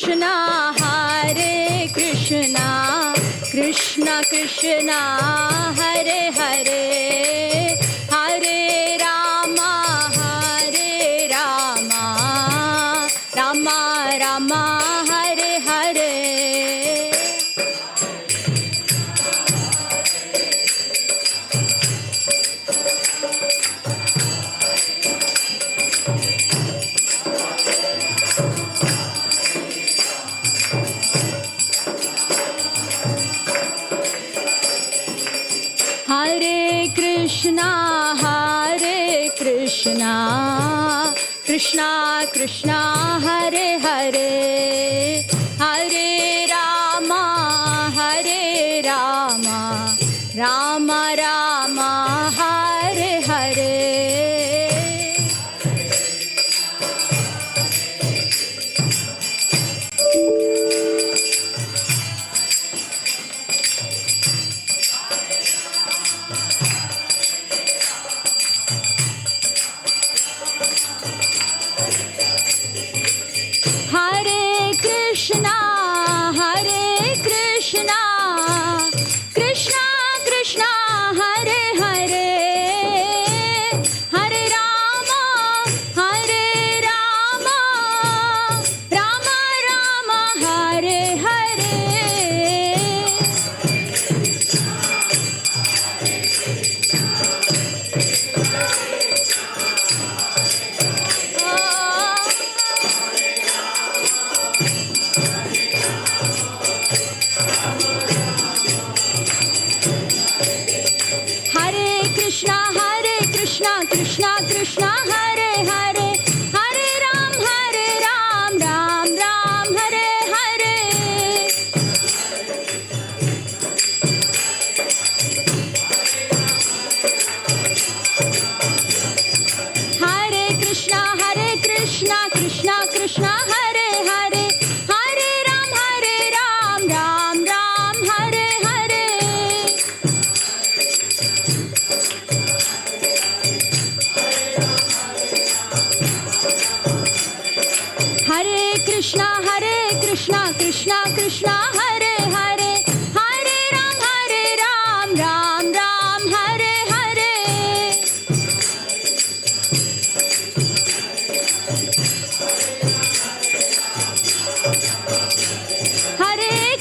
Krishna, Hare Krishna, Krishna Krishna, Hare Hare, Hare Rama, Rama Rama, Hare Hare. Hare Krishna, Krishna Krishna, Hare Hare, Hare Rama, Rama Rama, Hare Hare. Hare Krishna, Krishna Krishna, Hare Hare, Hare Rama, Rama Rama, Hare Hare. Hare Krishna, Krishna Krishna, Hare Hare, Hare Ram, Ram Ram, Hare Hare. Hare Krishna, Krishna Krishna, Hare Hare, Hare Ram, Ram Ram, Hare Hare. Hare Krishna, Krishna Krishna, Hare Hare, Hare Ram, Ram Ram, Hare Hare. Hare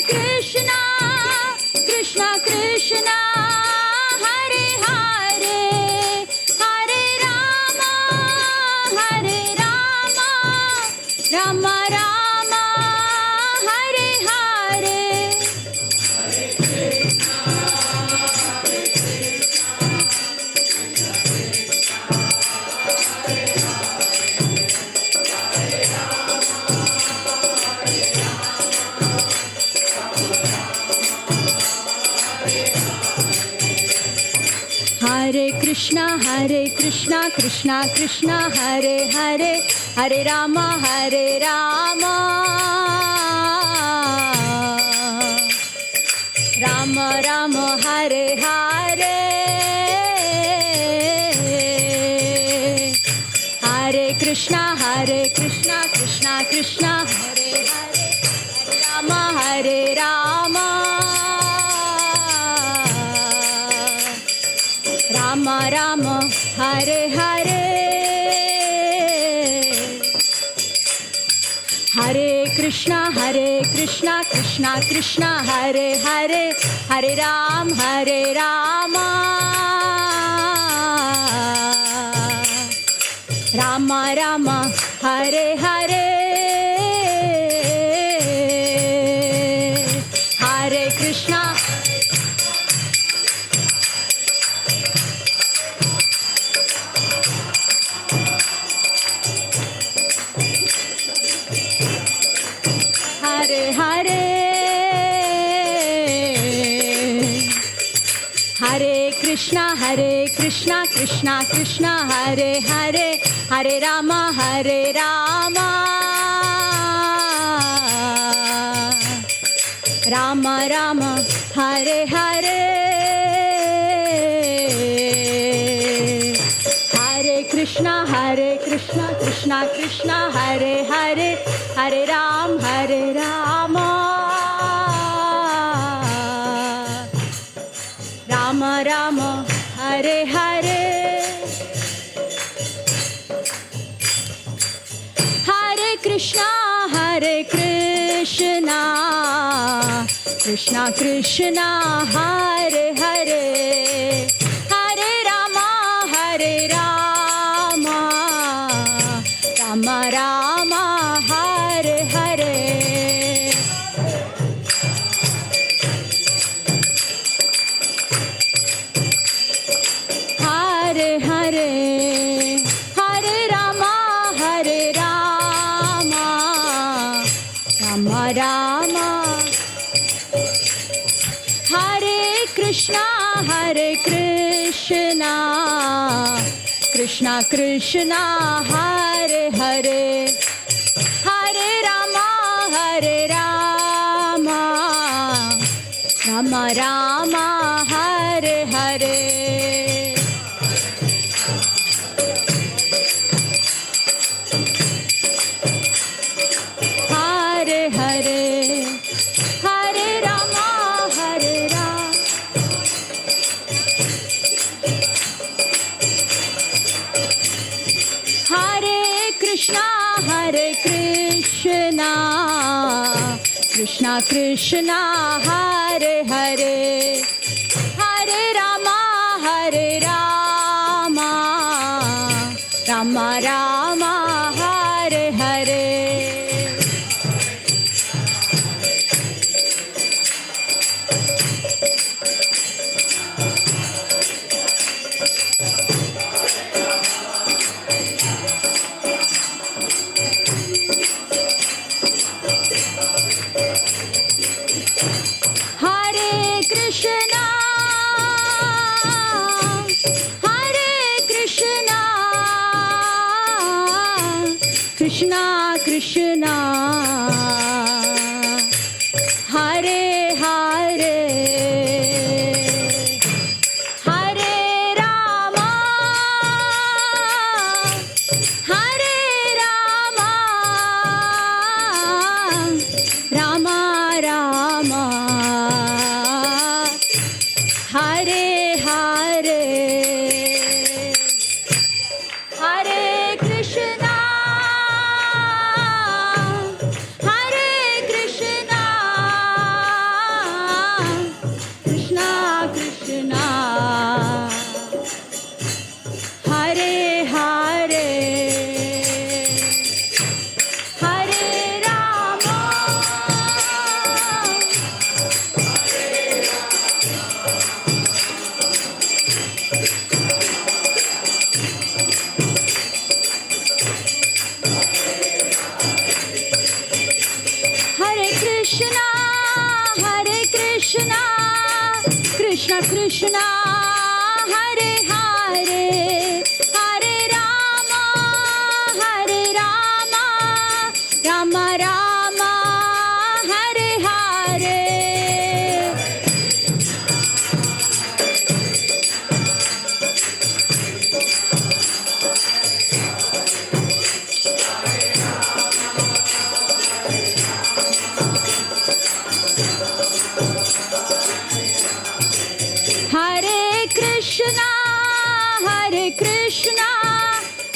Krishna, Krishna Krishna, Hare Hare, Hare Rama, Rama Rama, Hare Hare. Hare Krishna, Krishna Krishna, Hare Hare, Hare Rama, Rama Rama, Hare Hare. Hare Krishna, Krishna Krishna, Hare Hare, Hare Rama, Rama Rama, Hare Hare. Hare Krishna, Krishna Krishna, Hare Hare, Hare Rama, Rama Rama, Hare Hare. Hare Krishna, Krishna Krishna, Hare Hare, Hare Rama, Rama Rama, Hare Hare. Hare Krishna, Hare Hare Hare Krishna Krishna Krishna Hare Hare Hare Rama Rama Rama Hare Hare Hare Krishna Krishna Krishna Hare Hare Hare Rama Rama Rama Hare Hare Hare Krishna Krishna Krishna Hare Hare Hare Rama Rama Rama Hare Hare Hare Hare Hare Rama Rama Rama Hare Krishna Krishna Krishna Hare Hare Hare Rama Rama Rama Hare Hare Hare Hare Hare Rama Hare Krishna Krishna Krishna Hare Hare Hare Rama Rama Rama Hare Hare Krishna Krishna Hare Hare Hare Rama Rama Rama Hare Hare Hare Krishna Krishna Krishna Hare Hare Hare Rama Rama Rama Hare Hare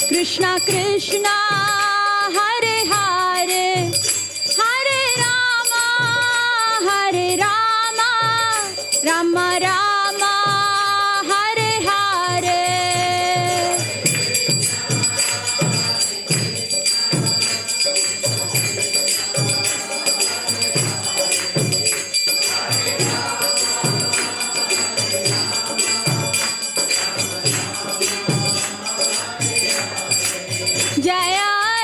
Krishna Krishna Hare Hare Hare Rama Rama Rama Hare Hare Jaya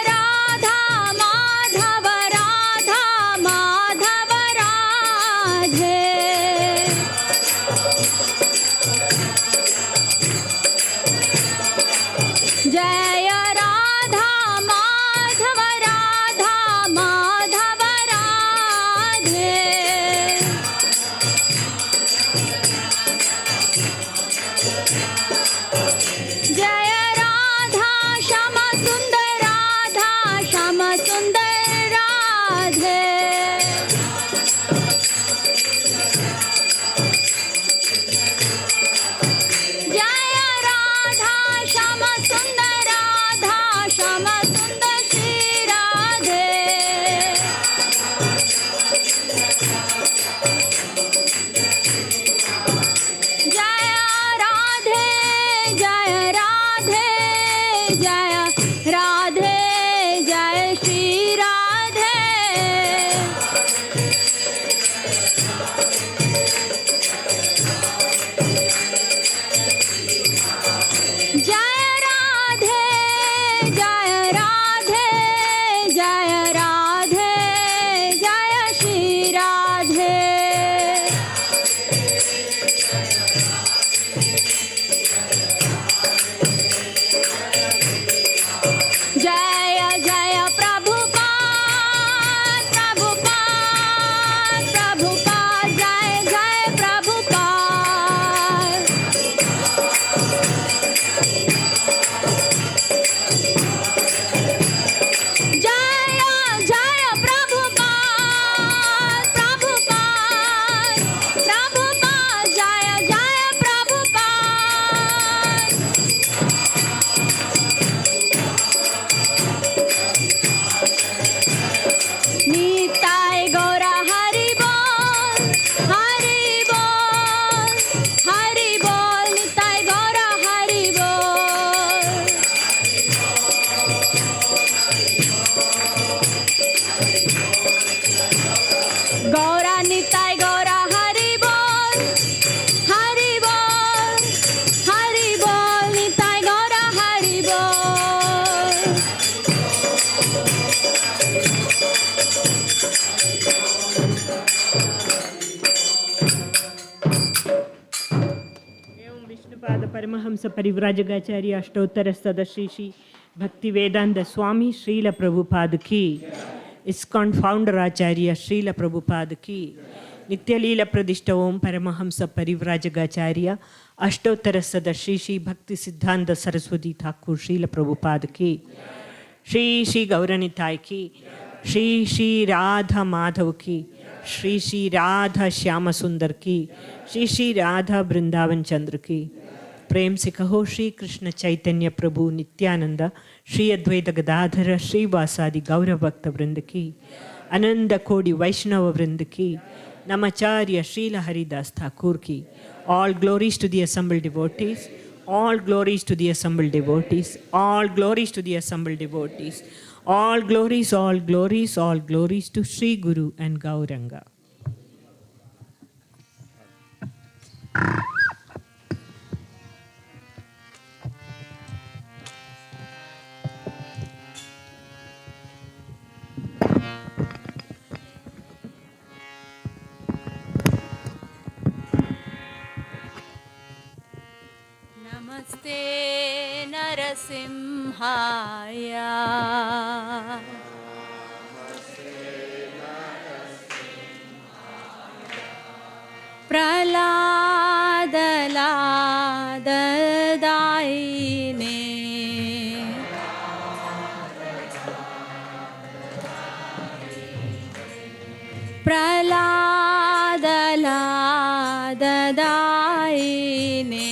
Radhe जय राधा श्याम सुंदर राधा श्याम सुंदर श्री राधे जय राधे जय राधे जय राधे जय श्री राधे जय राधे जय राधे जय राधे जय श्री राधे जय जय प्रभुपाद प्रभुपाद प्रभुपाद जय जय प्रभुपाद जय जय प्रभुपाद प्रभुपाद प्रभुपाद जय जय प्रभुपाद निताय गौरा हरि बोल निताय गौरा हरि बोल गौरा निताय गौरा हरि बोल निताय गौरा हरि बोल एवं विष्णुपाद परमहंस परिव्राजकाचार्य अष्टोत्तर सदश्री श्री भक्ति वेदांत स्वामी श्रील प्रभुपाद की इस्कॉन फाउंडर आचार्य श्रील प्रभुपाद की नित्यलीला प्रतिष्ठ ओम परमहंस परिव्राजकाचार्य अष्टोत्तर सदश्री श्री भक्ति सिद्धांत सरस्वती ठाकुर श्रील प्रभुपाद की श्री श्री गौरनिताय की श्री श्री राधा माधव की श्री श्री राधा श्याम सुंदर की श्री श्री राधा वृंदावन चंद्र की प्रेम से कहो श्री कृष्ण चैतन्य प्रभु नित्यानंद श्री अद्वैत गदाधर श्रीवासादि गौर भक्त वृंद की अनंत कोटि वैष्णव वृंद की नमाचार्य श्रील हरिदास ठाकुर की all glories to the assembled devotees all glories to the assembled devotees all glories to the assembled devotees all glories all glories to Sri Guru and Gauranga. नमस्ते नरसिंहाय प्रह्लादलाददायिने प्रह्लादलाददायिने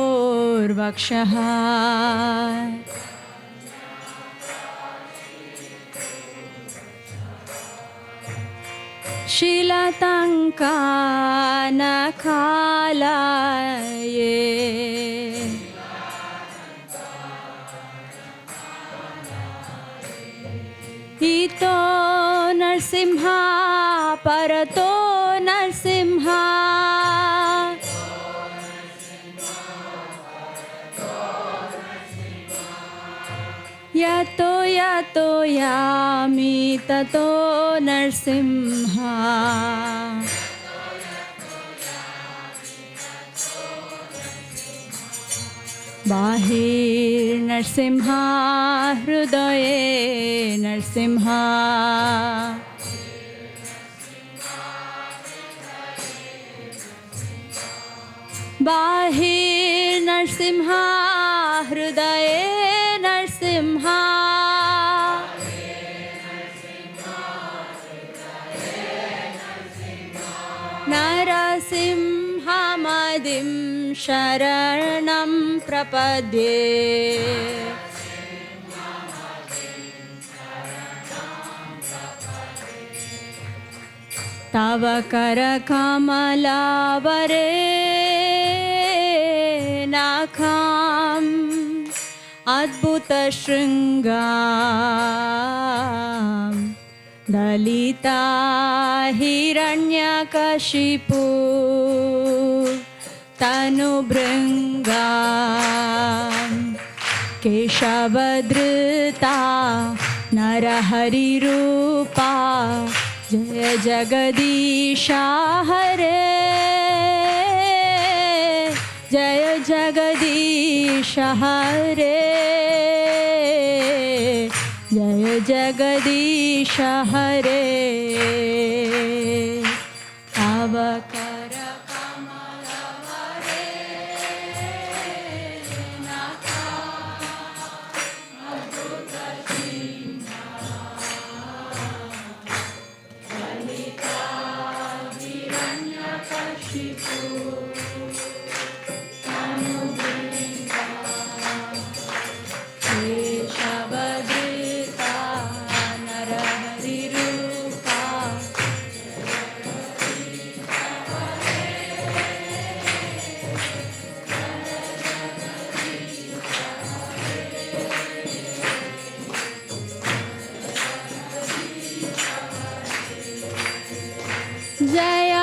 हिरण्यकाशिपोर्वक्षः शिलतङ्कानखालये इतो नरसिंहा परतो नरसिंहा यतो यतो यामि ततो नरसिंहा बाहिर्नरसिंहा हृदये नरसिंहा बाहिर्नरसिंहा हृदये नरसिंहा नरसिंहमदिं शरणं प्रपद्ये तव करकमलावरे नाखाम् अद्भुतशृङ्गाम् दलिता हिरण्यकशिपु तनुभृङ्गाम् केशवधृता नरहरिरूपा जय जगदीश हरे जय जगदीश हरे जय जगदीश हरे तव करकमलवरे केशवधृता नरहरिरूपा जय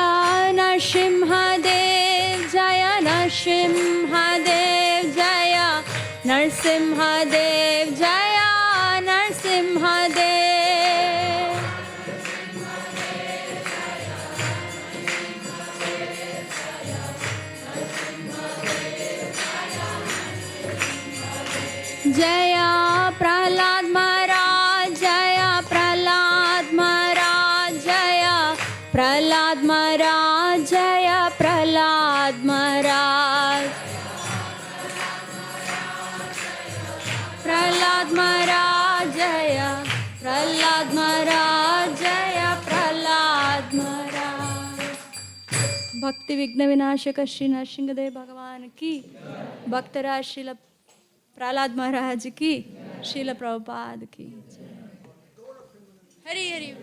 नरसिंहदेव जय नरसिंहदेव जय नरसिंहदेव जय नरसिंहदेव जय प्रहलाद महाराज जय प्रहलाद महाराज जय प्रहलाद महाराज जय प्रहलाद महाराज प्रहलाद महाराज जय प्रहलाद महाराज जय प्रहलाद महाराज भक्ति विघ्न विनाशक श्री नरसिंहदेव भगवान की भक्तराज श्रील प्रहलाद महाराज की श्रील प्रभुपाद की Hari Hari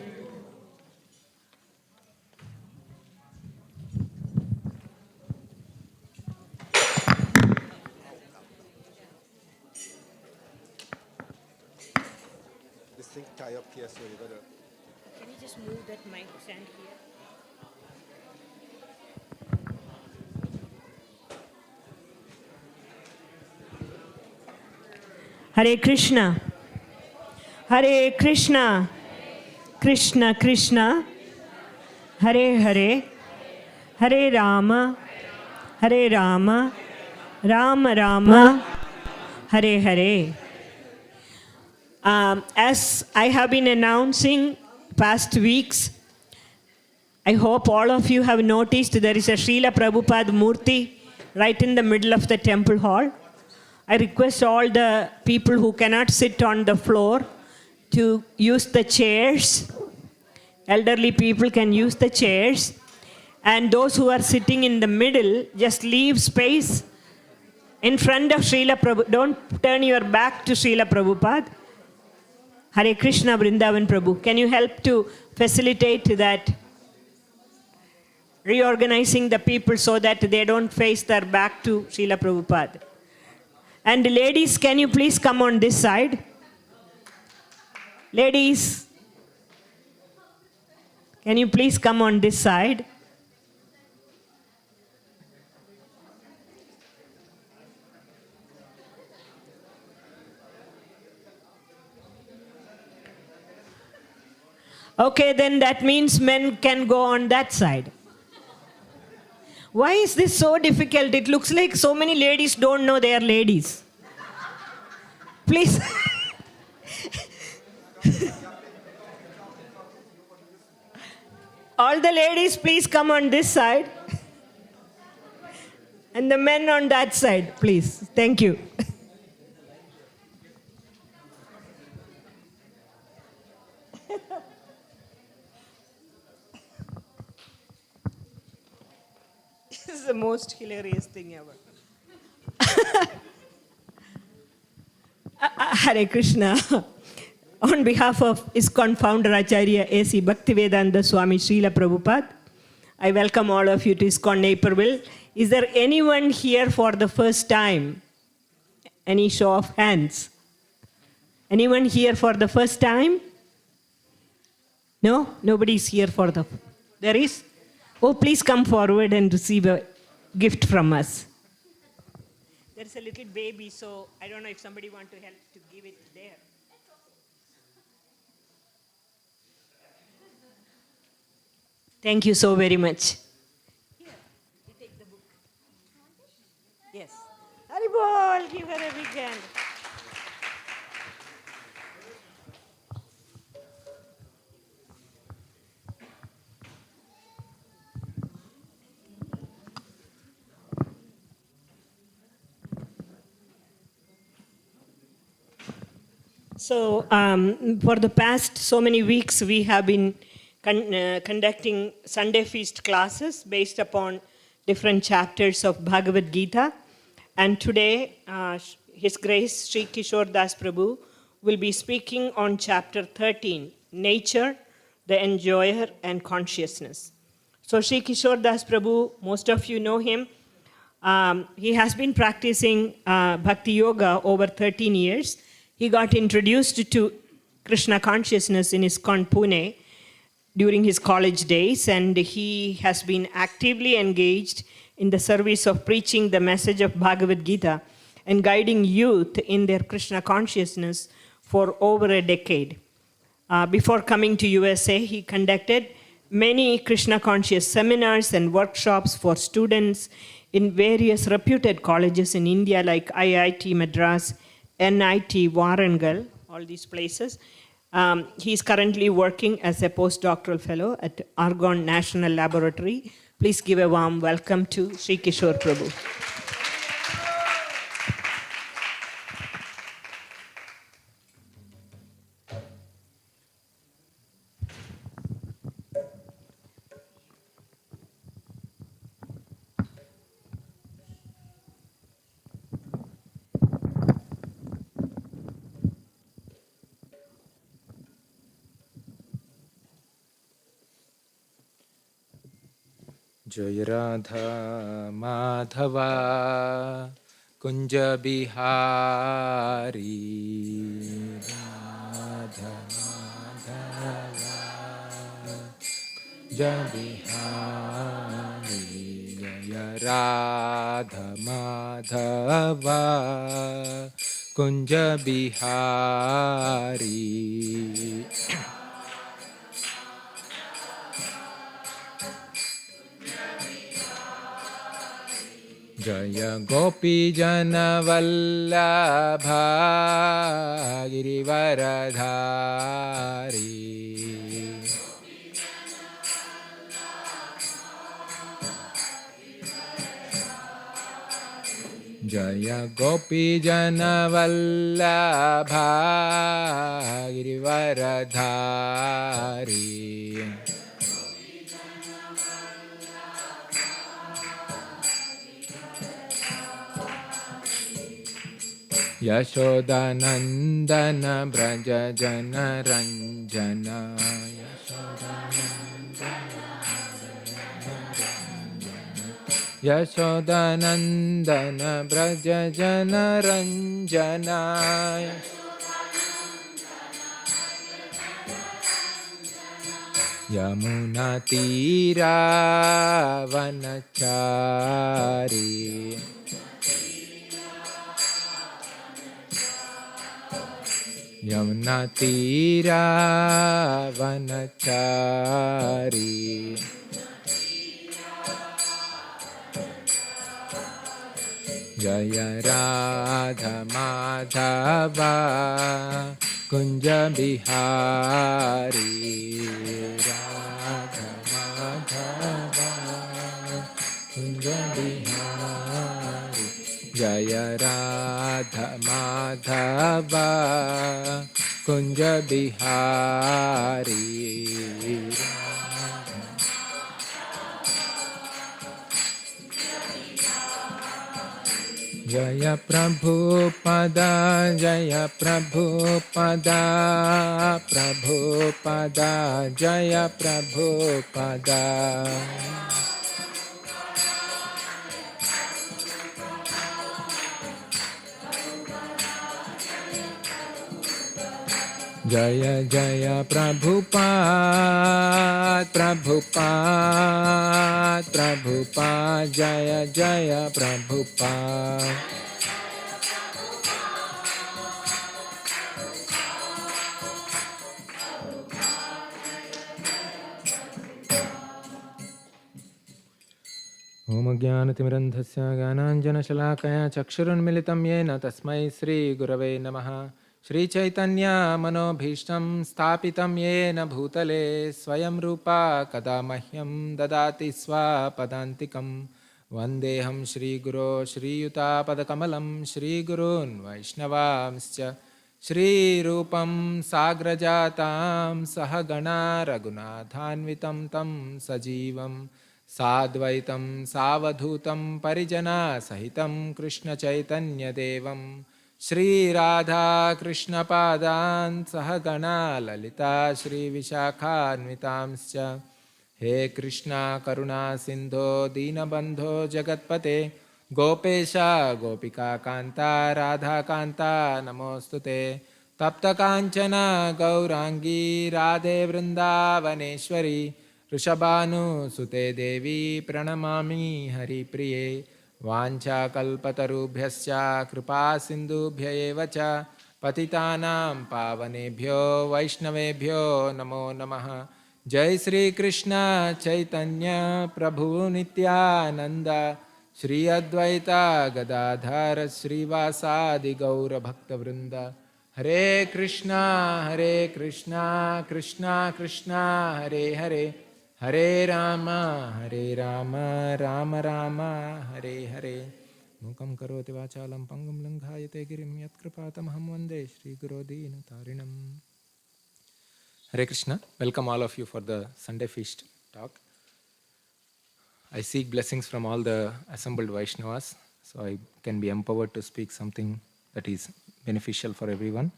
This thing tie up here, so you gotta. Can you just move that mic stand here? Hare Krishna. Hare Krishna. Krishna Krishna. Hare Hare. Hare Rama. Hare Rama. Rama Rama. Hare Hare. As I have been announcing past weeks, I hope all of you have noticed there is a Srila Prabhupada Murti right in the middle of the temple hall. I request all the people who cannot sit on the floor to use the chairs. Elderly people can use the chairs. And those who are sitting in the middle, just leave space in front of Srila Prabhupada. Don't turn your back to Srila Prabhupada. Hare Krishna Vrindavan Prabhu. Can you help to facilitate that? Reorganizing the people so that they don't face their back to Srila Prabhupada. And ladies, can you please come on this side? Ladies, can you please come on this side? Okay, then that means men can go on that side. Why is this so difficult? It looks like so many ladies don't know they are ladies. Please. All the ladies, please come on this side. And the men on that side, please. Thank you. This is the most hilarious thing ever. Hare Krishna. On behalf of ISKCON founder Acharya A.C. Bhaktivedanta Swami Srila Prabhupada, I welcome all of you to ISKCON Naperville. Is there anyone here for the first time? Any show of hands? Anyone here for the first time? No? Nobody's here for the... There is? Oh, please come forward and receive a gift from us. There's a little baby, so I don't know if somebody wants to help to give it there. Thank you so very much. Here, you take the book. Yes. Haribol, give her a big hand. So for the past so many weeks, we have been conducting Sunday feast classes based upon different chapters of Bhagavad Gita. And today, His Grace Sri Kishore Das Prabhu will be speaking on chapter 13, Nature, the Enjoyer and Consciousness. So Sri Kishore Das Prabhu, most of you know him. He has been practicing Bhakti Yoga over 13 years. He got introduced to Krishna consciousness in ISKCON Pune during his college days, and he has been actively engaged in the service of preaching the message of Bhagavad Gita and guiding youth in their Krishna consciousness for over a decade. Before coming to USA, he conducted many Krishna conscious seminars and workshops for students in various reputed colleges in India like IIT Madras, NIT Warangal, all these places. He is currently working as a postdoctoral fellow at Argonne National Laboratory. Please give a warm welcome to Sri Kishore Prabhu. जय राधा माधवा कुंज बिहारी राधा माधवा जय बिहारी जय राधा माधवा कुंज बिहारी जय गोपी जन वल्लभा गिरिवरधारी जय गोपी जन वल्लभा गिरिवरधारी यशोदानंदन ब्रज जन रंजन यशोदानंदन ब्रज जन रंजन यमुना तीरा वनचारी यमुना तीरा वनचारी जय Radha Madhava Kunj Bihari Radha Madhava Kunj Bihari Jaya Radha Madhava Kunja Bihari Jaya Prabhupada Jaya Prabhupada Prabhupada Jaya Prabhupada Jaya Jaya Prabhupada Prabhupada Prabhupada Jaya Jaya Prabhupada Om Jnanatimirandhasya Gyananjanashalakaya Chakshurunmilitam Yena Tasmai Sri Gurave Namaha Shri Chaitanya Manobhishtam Sthapitam Yena Bhutale Swayam Rupa Kada Mahyam Dadati Swapadantikam Vandeham Shri Guru Shri Yuta Padakamalam Shri Gurun Vaishnavamscha Shri Rupam Sagrajatam Sahagana Raghunathanvitam Tam Sajivam Sadvaitam Savadhutam Parijana Sahitam Krishna Chaitanya Devam Shri Radha Krishna Padan Sahagana Lalita Shri Vishakhanvitamscha He Krishna Karuna Sindho Dinabandho Jagatpate Gopesha Gopika Kanta Radha Kanta Namostute Tapta Kanchana Gaurangi Radhe Vrindavaneshwari Rishabhanu Sute Devi Pranamami Hari Priye Vancha kalpatarubhyascha kripa sindubhya eva cha patitanam pavanebhyo vaishnavebhyo namo namaha Jai Sri Krishna Chaitanya Prabhu Nityananda Shri Advaita Gadadhara Srivasadi Gaura Bhakta Vrinda Hare Krishna Krishna Krishna Hare Hare Hare Rama, Rama Rama, Hare Hare. Mukam karoti vachalam pangam langhayate girim yat kripatamaham vande Shri Guru Dina Tarinam. Hare Krishna. Welcome all of you for the Sunday Feast talk. I seek blessings from all the assembled Vaishnavas, so I can be empowered to speak something that is beneficial for everyone.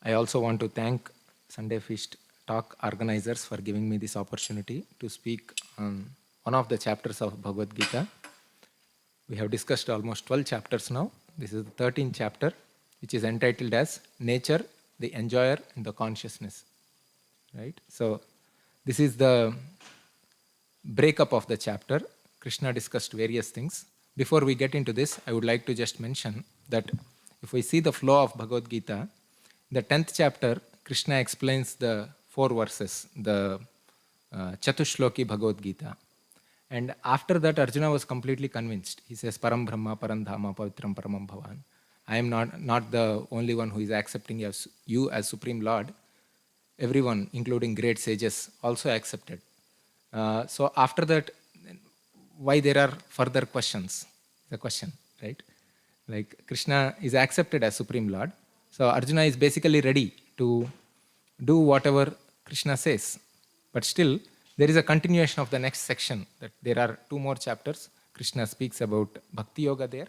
I also want to thank Sunday Feast talk organizers for giving me this opportunity to speak on one of the chapters of Bhagavad Gita. We have discussed almost 12 chapters now. This is the 13th chapter, which is entitled as Nature, the Enjoyer, and the Consciousness. Right? So this is the breakup of the chapter. Krishna discussed various things. Before we get into this, I would like to just mention that if we see the flow of Bhagavad Gita, the 10th chapter, Krishna explains the 4 verses, the Chatushloki Bhagavad Gita. And after that, Arjuna was completely convinced. He says, Param Brahma, Param Dhama, Pavitram Paramam Bhavan. I am not the only one who is accepting you as Supreme Lord. Everyone, including great sages, also accepted. So after that, why there are further questions? The question, right? Like Krishna is accepted as Supreme Lord. So Arjuna is basically ready to do whatever Krishna says. But still, there is a continuation of the next section. That there are 2 more chapters. Krishna speaks about Bhakti Yoga there.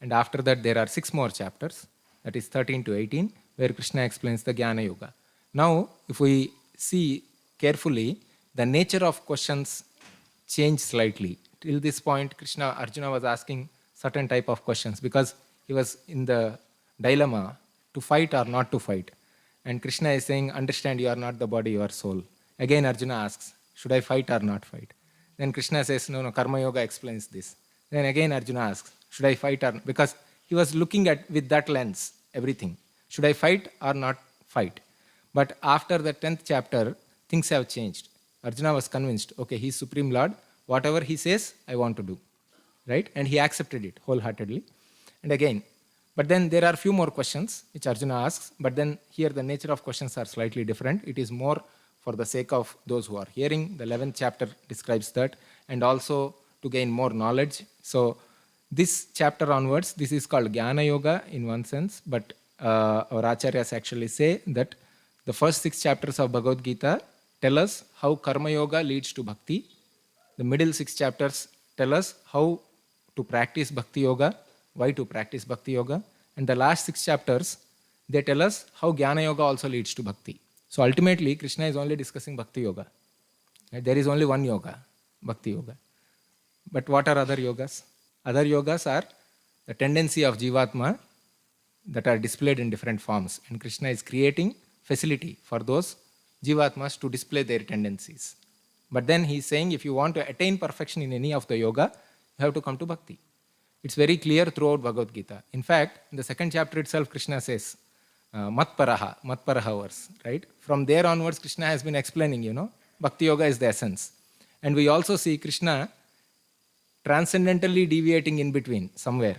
And after that, there are 6 more chapters. That is 13 to 18, where Krishna explains the Jnana Yoga. Now, if we see carefully, the nature of questions change slightly. Till this point, Arjuna was asking certain type of questions because he was in the dilemma to fight or not to fight. And Krishna is saying, understand you are not the body, you are soul. Again, Arjuna asks, should I fight or not fight? Then Krishna says, no, Karma Yoga explains this. Then again, Arjuna asks, should I fight or not? Because he was looking at with that lens, everything. Should I fight or not fight? But after the 10th chapter, things have changed. Arjuna was convinced, okay, he's Supreme Lord. Whatever he says, I want to do. Right? And he accepted it wholeheartedly. And again, but then there are few more questions which Arjuna asks, but then here the nature of questions are slightly different. It is more for the sake of those who are hearing. The 11th chapter describes that, and also to gain more knowledge. So This chapter onwards, this is called Jnana Yoga in one sense, but our acharyas actually say that the first 6 chapters of Bhagavad Gita tell us how Karma Yoga leads to Bhakti. The middle 6 chapters tell us how to practice Bhakti Yoga, why to practice Bhakti Yoga. And the last 6 chapters, they tell us how Jnana Yoga also leads to Bhakti. So ultimately, Krishna is only discussing Bhakti Yoga. Right? There is only one yoga, Bhakti Yoga. But what are other yogas? Other yogas are the tendency of Jivatma that are displayed in different forms. And Krishna is creating facility for those Jivatmas to display their tendencies. But then he is saying, if you want to attain perfection in any of the yoga, you have to come to Bhakti. It's very clear throughout Bhagavad Gita. In fact, in the 2nd chapter itself, Krishna says, Matparaha verse, right? From there onwards, Krishna has been explaining, Bhakti Yoga is the essence. And we also see Krishna transcendentally deviating in between somewhere.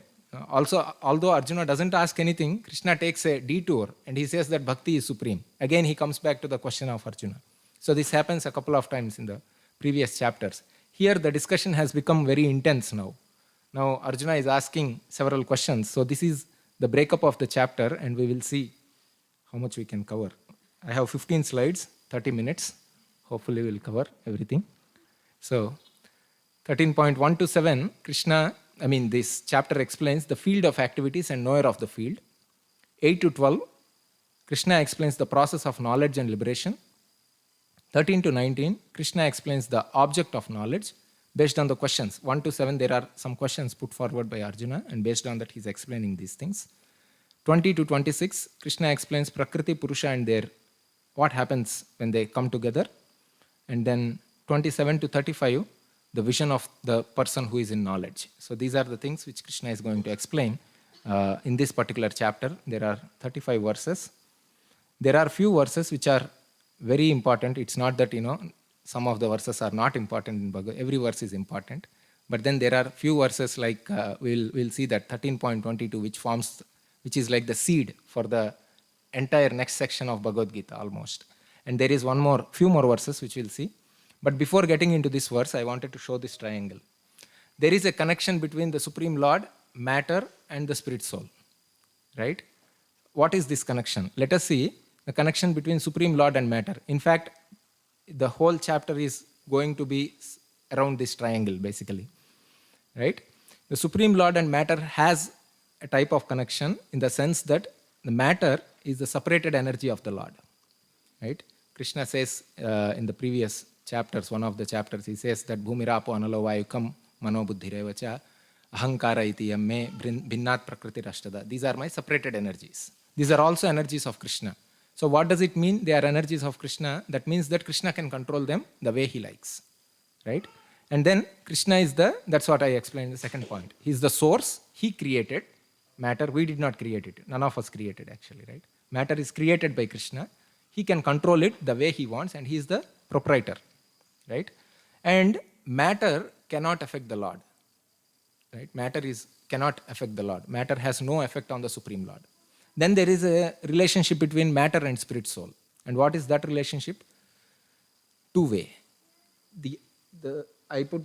Also, although Arjuna doesn't ask anything, Krishna takes a detour and he says that Bhakti is supreme. Again, he comes back to the question of Arjuna. So this happens a couple of times in the previous chapters. Here, the discussion has become very intense now. Now, Arjuna is asking several questions. So this is the breakup of the chapter and we will see how much we can cover. I have 15 slides, 30 minutes. Hopefully, we'll cover everything. So, 13.1 to 7, this chapter explains the field of activities and knower of the field. 8 to 12, Krishna explains the process of knowledge and liberation. 13 to 19, Krishna explains the object of knowledge based on the questions. 1 to 7, there are some questions put forward by Arjuna, and based on that, he is explaining these things. 20 to 26, Krishna explains Prakriti, Purusha, and what happens when they come together. And then 27 to 35, the vision of the person who is in knowledge. So these are the things which Krishna is going to explain in this particular chapter. There are 35 verses. There are few verses which are very important. It's not that, some of the verses are not important in Bhagavad. Every verse is important. But then there are few verses like, we'll see that 13.22, which is like the seed for the entire next section of Bhagavad Gita almost. And there is few more verses which we'll see. But before getting into this verse, I wanted to show this triangle. There is a connection between the Supreme Lord, matter, and the spirit soul. Right? What is this connection? Let us see the connection between Supreme Lord and matter. In fact, the whole chapter is going to be around this triangle, basically. Right? The Supreme Lord and matter has a type of connection in the sense that the matter is the separated energy of the Lord. Right? Krishna says in the previous chapters, one of the chapters, he says that Bhumirapo Analovayukam Mano Buddhirevacha Ahankara iti yamme Bhinnat Prakriti Rashtada. These are my separated energies. These are also energies of Krishna. So what does it mean? They are energies of Krishna. That means that Krishna can control them the way he likes. Right? And then Krishna is that's what I explained in the second point. He is the source. He created matter. We did not create it. None of us created actually. Right? Matter is created by Krishna. He can control it the way he wants and he is the proprietor. Right? And matter cannot affect the Lord. Right? Matter cannot affect the Lord. Matter has no effect on the Supreme Lord. Then there is a relationship between matter and spirit soul. And what is that relationship? Two-way. I put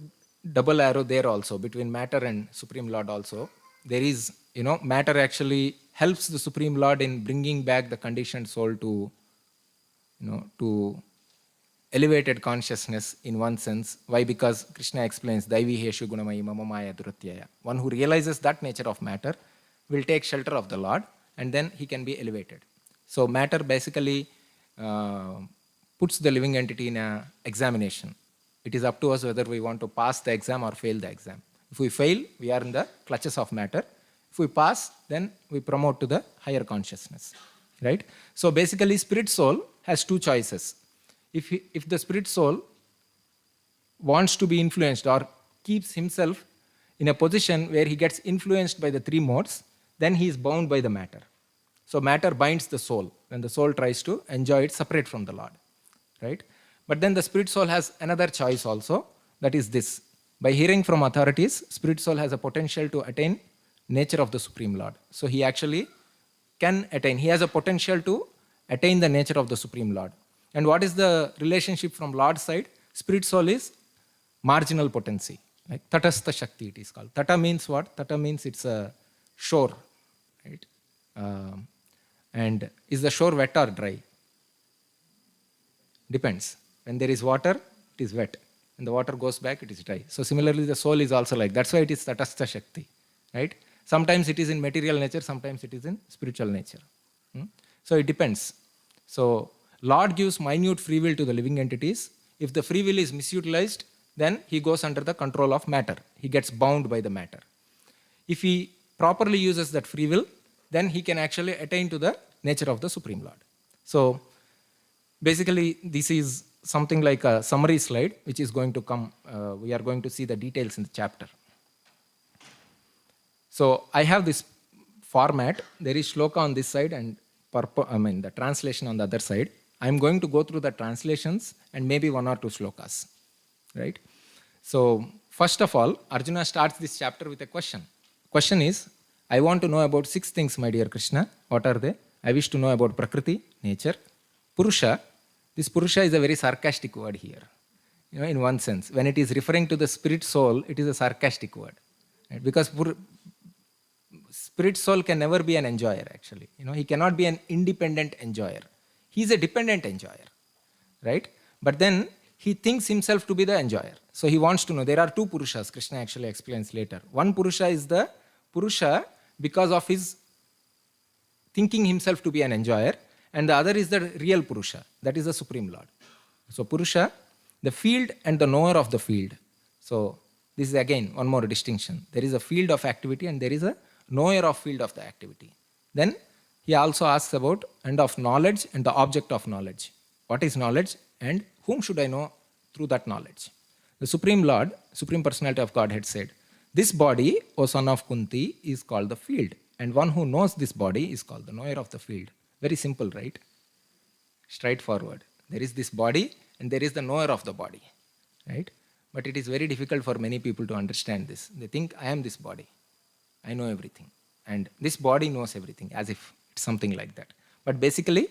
double arrow there also between matter and Supreme Lord also. There is, matter actually helps the Supreme Lord in bringing back the conditioned soul to elevated consciousness in one sense. Why? Because Krishna explains, Daivi Heshu Gunamayi Mama Maya Duratyaya. One who realizes that nature of matter will take shelter of the Lord and then he can be elevated. So matter basically puts the living entity in an examination. It is up to us whether we want to pass the exam or fail the exam. If we fail, we are in the clutches of matter. If we pass, then we promote to the higher consciousness. Right? So basically, spirit soul has two choices. If the spirit soul wants to be influenced or keeps himself in a position where he gets influenced by the three modes, then he is bound by the matter. So matter binds the soul when the soul tries to enjoy it separate from the Lord. Right? But then the spirit soul has another choice also, that is this. By hearing from authorities, spirit soul has a potential to attain nature of the Supreme Lord. So he actually can attain. He has a potential to attain the nature of the Supreme Lord. And what is the relationship from Lord's side? Spirit soul is marginal potency. Like Tatastha Shakti it is called. Tata means what? Tata means it's a shore, right? And is the shore wet or dry? Depends. When there is water, it is wet. When the water goes back, it is dry. So similarly, the soul is also like. That's why it is Tatastha Shakti, right? Sometimes it is in material nature, sometimes it is in spiritual nature. So it depends. So Lord gives minute free will to the living entities. If the free will is misutilized, then he goes under the control of matter. He gets bound by the matter. If he properly uses that free will, then he can actually attain to the nature of the Supreme Lord. So basically, this is something like a summary slide, which is going to come. We are going to see the details in the chapter. So I have this format. There is shloka on this side and the translation on the other side. I'm going to go through the translations and maybe one or two shlokas, right? So first of all, Arjuna starts this chapter with a question. Question is, I want to know about 6 things, my dear Krishna. What are they? I wish to know about Prakriti, nature, Purusha. This Purusha is a very sarcastic word here, in one sense. When it is referring to the spirit soul, it is a sarcastic word, right? Because spirit soul can never be an enjoyer, actually. He cannot be an independent enjoyer. He is a dependent enjoyer, right? But then he thinks himself to be the enjoyer. So he wants to know. There are 2 Purushas, Krishna actually explains later. One Purusha is the Purusha because of his thinking himself to be an enjoyer, and the other is the real Purusha, that is the Supreme Lord. So Purusha, the field and the knower of the field. So this is again one more distinction. There is a field of activity and there is a knower of field of the activity. Then he also asks about and of knowledge and the object of knowledge. What is knowledge and whom should I know through that knowledge? The Supreme Lord, Supreme Personality of Godhead said, this body, O son of Kunti, is called the field, and one who knows this body is called the knower of the field. Very simple, right? Straightforward. There is this body and there is the knower of the body, right? But it is very difficult for many people to understand this. They think, I am this body. I know everything. And this body knows everything, as if it's something like that. But basically,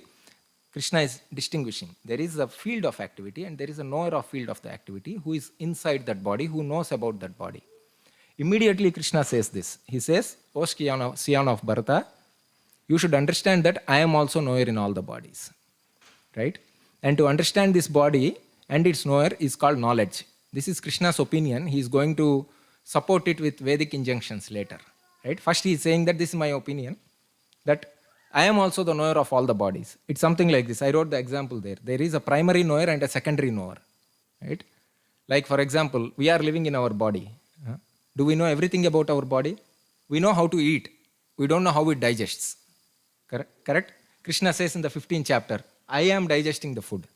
Krishna is distinguishing. There is a field of activity and there is a knower of field of the activity who is inside that body, who knows about that body. Immediately Krishna says this. He says, O Scion of Bharata, you should understand that I am also knower in all the bodies, right? And to understand this body and its knower is called knowledge. This is Krishna's opinion. He is going to support it with Vedic injunctions later, right? First he is saying that this is my opinion, that I am also the knower of all the bodies. It's something like this. I wrote the example there. There is a primary knower and a secondary knower, right? Like for example, we are living in our body. Do we know everything about our body? We know how to eat. We don't know how it digests. Correct? Krishna says in the 15th chapter, I am digesting the food,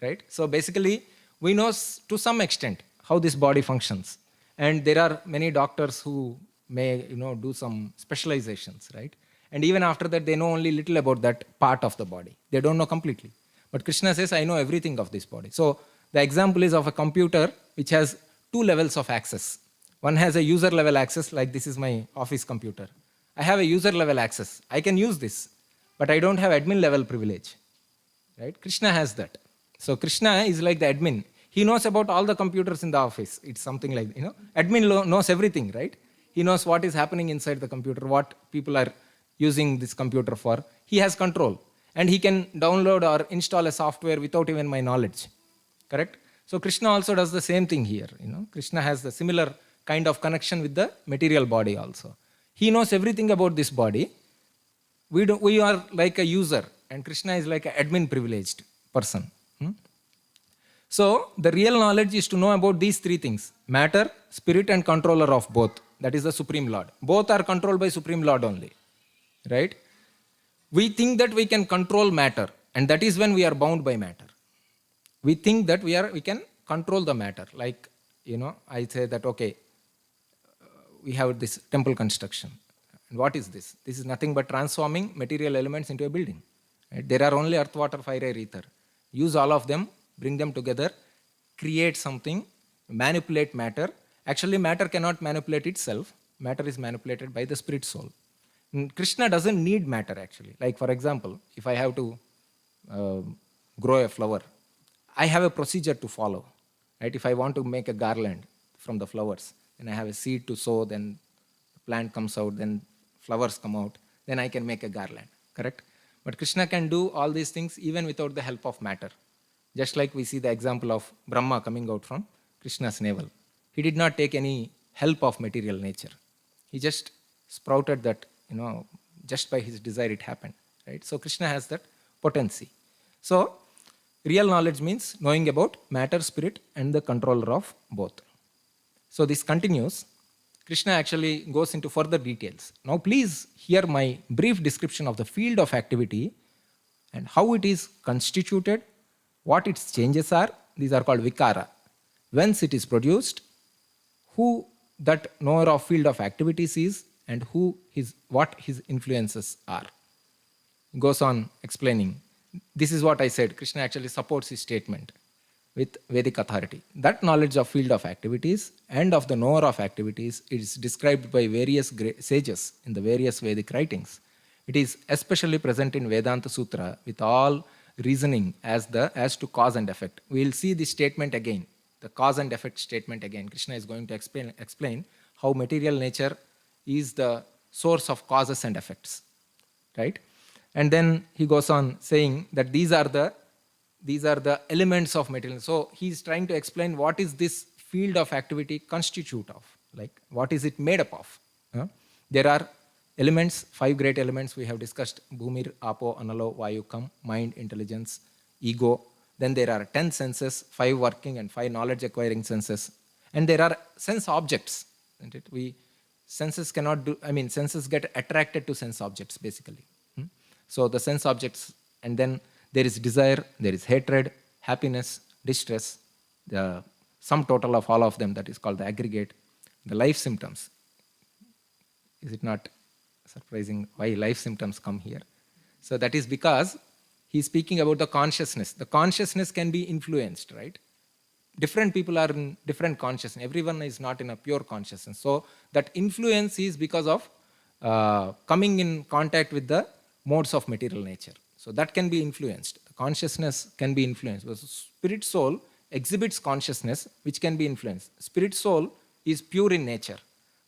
right? So basically, we know to some extent how this body functions. And there are many doctors who may, do some specializations, right? And even after that, they know only little about that part of the body. They don't know completely. But Krishna says, I know everything of this body. So the example is of a computer which has 2 levels of access. One has a user level access, like this is my office computer. I have a user level access. I can use this, but I don't have admin level privilege, right? Krishna has that. So Krishna is like the admin. He knows about all the computers in the office. It's something like, admin knows everything, right? He knows what is happening inside the computer, what people are using this computer for. He has control. And he can download or install a software without even my knowledge, correct? So Krishna also does the same thing here. Krishna has the similar kind of connection with the material body also. He knows everything about this body. We are like a user, and Krishna is like an admin privileged person. So the real knowledge is to know about these 3 things: matter, spirit, and controller of both. That is the Supreme Lord. Both are controlled by Supreme Lord only, right? We think that we can control matter, and that is when we are bound by matter. We think that we can control the matter. Like, I say that, okay, we have this temple construction. And what is this? This is nothing but transforming material elements into a building. Right? There are only earth, water, fire, air, ether. Use all of them, bring them together, create something, manipulate matter. Actually, matter cannot manipulate itself. Matter is manipulated by the spirit soul. And Krishna doesn't need matter, actually. Like, for example, if I have to grow a flower, I have a procedure to follow. Right? If I want to make a garland, from the flowers. When I have a seed to sow, then the plant comes out, then flowers come out, then I can make a garland, correct? But Krishna can do all these things even without the help of matter. Just like we see the example of Brahma coming out from Krishna's navel. He did not take any help of material nature. He just sprouted that, just by his desire it happened, right? So Krishna has that potency. So real knowledge means knowing about matter, spirit, and the controller of both. So this continues. Krishna actually goes into further details. Now please hear my brief description of the field of activity and how it is constituted, what its changes are. These are called vikara. Whence it is produced, who that knower of field of activities is, and what his influences are. He goes on explaining. This is what I said. Krishna actually supports his statement with Vedic authority. That knowledge of field of activities and of the knower of activities is described by various sages in the various Vedic writings. It is especially present in Vedanta Sutra with all reasoning as to cause and effect. We will see this statement again, the cause and effect statement again. Krishna is going to explain how material nature is the source of causes and effects, right? And then he goes on saying that these are the elements of material. So he's trying to explain what is this field of activity constitute of, like what is it made up of. There are elements, 5 great elements we have discussed: Bhumir, Apo, Analo, Vayu, Kam, mind, intelligence, ego. Then there are 10 senses, 5 working and 5 knowledge acquiring senses. And there are sense objects, isn't it? Senses get attracted to sense objects basically. So the sense objects, and then there is desire, there is hatred, happiness, distress, the sum total of all of them, that is called the aggregate. The life symptoms. Is it not surprising why life symptoms come here? So that is because he's speaking about the consciousness. The consciousness can be influenced, right? Different people are in different consciousness. Everyone is not in a pure consciousness. So that influence is because of coming in contact with the modes of material nature. So that can be influenced. The consciousness can be influenced. The spirit soul exhibits consciousness which can be influenced. Spirit soul is pure in nature,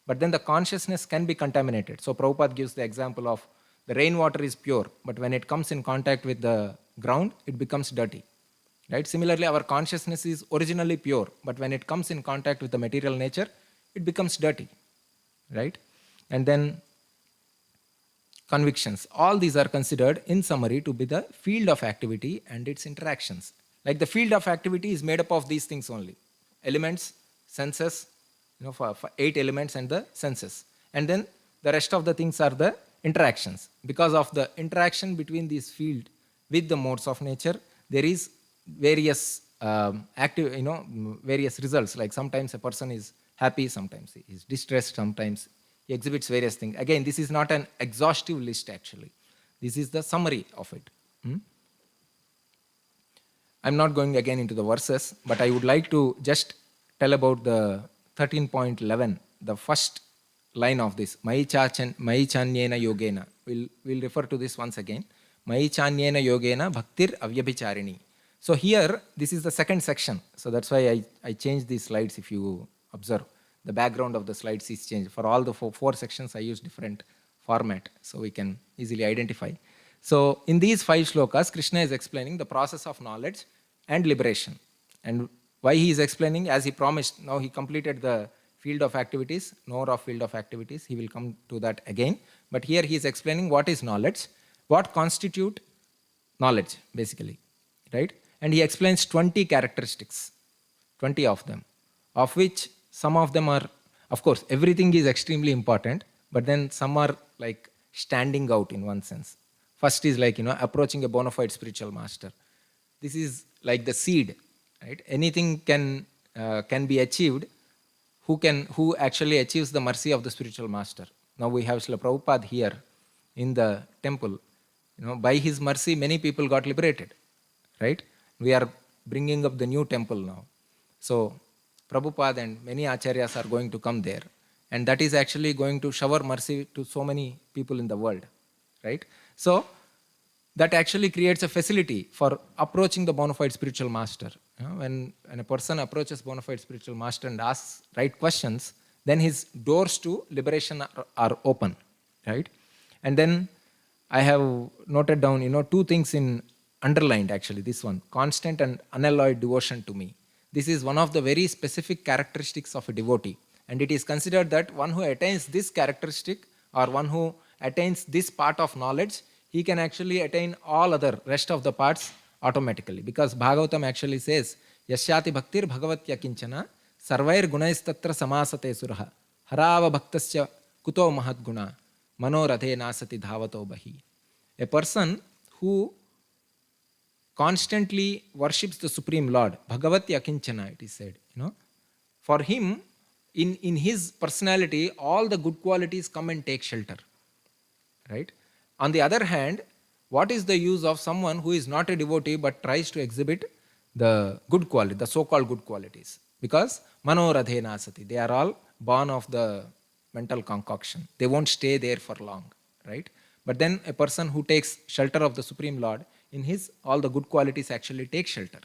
but then the consciousness can be contaminated. So Prabhupada gives the example of the rainwater is pure, but when it comes in contact with the ground, it becomes dirty. Right? Similarly, our consciousness is originally pure, but when it comes in contact with the material nature, it becomes dirty. Right? And then convictions. All these are considered in summary to be the field of activity and its interactions. Like the field of activity is made up of these things only. Elements, senses, for 8 elements and the senses. And then the rest of the things are the interactions. Because of the interaction between these field with the modes of nature, there is various various results. Like sometimes a person is happy, sometimes he is distressed, sometimes he exhibits various things. Again, this is not an exhaustive list actually. This is the summary of it. I'm not going again into the verses, but I would like to just tell about the 13.11, the first line of this. Mai chanyena yogena. We'll refer to this once again. Mai chanyena yogena bhaktir avyabhicharini. So here, this is the second section. So that's why I changed these slides if you observe. The background of the slides is changed. For all the four sections, I use different format so we can easily identify. So in these 5 shlokas, Krishna is explaining the process of knowledge and liberation. And why he is explaining, as he promised, now he completed the field of activities, knower of field of activities. He will come to that again. But here he is explaining what is knowledge, what constitute knowledge, basically. Right? And he explains 20 characteristics, 20 of them, of which some of them are, of course, everything is extremely important, but then some are like standing out in one sense. First is like, approaching a bona fide spiritual master. This is like the seed, right? Anything can be achieved who actually achieves the mercy of the spiritual master. Now we have Srila Prabhupada here in the temple. By his mercy, many people got liberated, right? We are bringing up the new temple now. So Prabhupada and many acharyas are going to come there. And that is actually going to shower mercy to so many people in the world, right? So that actually creates a facility for approaching the bona fide spiritual master. When a person approaches bona fide spiritual master and asks right questions, then his doors to liberation are open, right? And then I have noted down, two things in underlined actually, this one, constant and unalloyed devotion to me. This is one of the very specific characteristics of a devotee. And it is considered that one who attains this characteristic or one who attains this part of knowledge, he can actually attain all other rest of the parts automatically. Because Bhagavatam actually says, Yashyati bhaktir bhagavatya kinchana sarvair gunaistatra samasate suraha harava bhaktasya kuto mahat guna manorathe nasati dhavato bahi. A person who constantly worships the Supreme Lord, Bhagavatya kinchana, it is said, for him, in his personality, all the good qualities come and take shelter, right? On the other hand, what is the use of someone who is not a devotee but tries to exhibit the good quality, the so-called good qualities? Because manoradhe nasati, they are all born of the mental concoction. They won't stay there for long, right? But then a person who takes shelter of the Supreme Lord, in his, all the good qualities actually take shelter,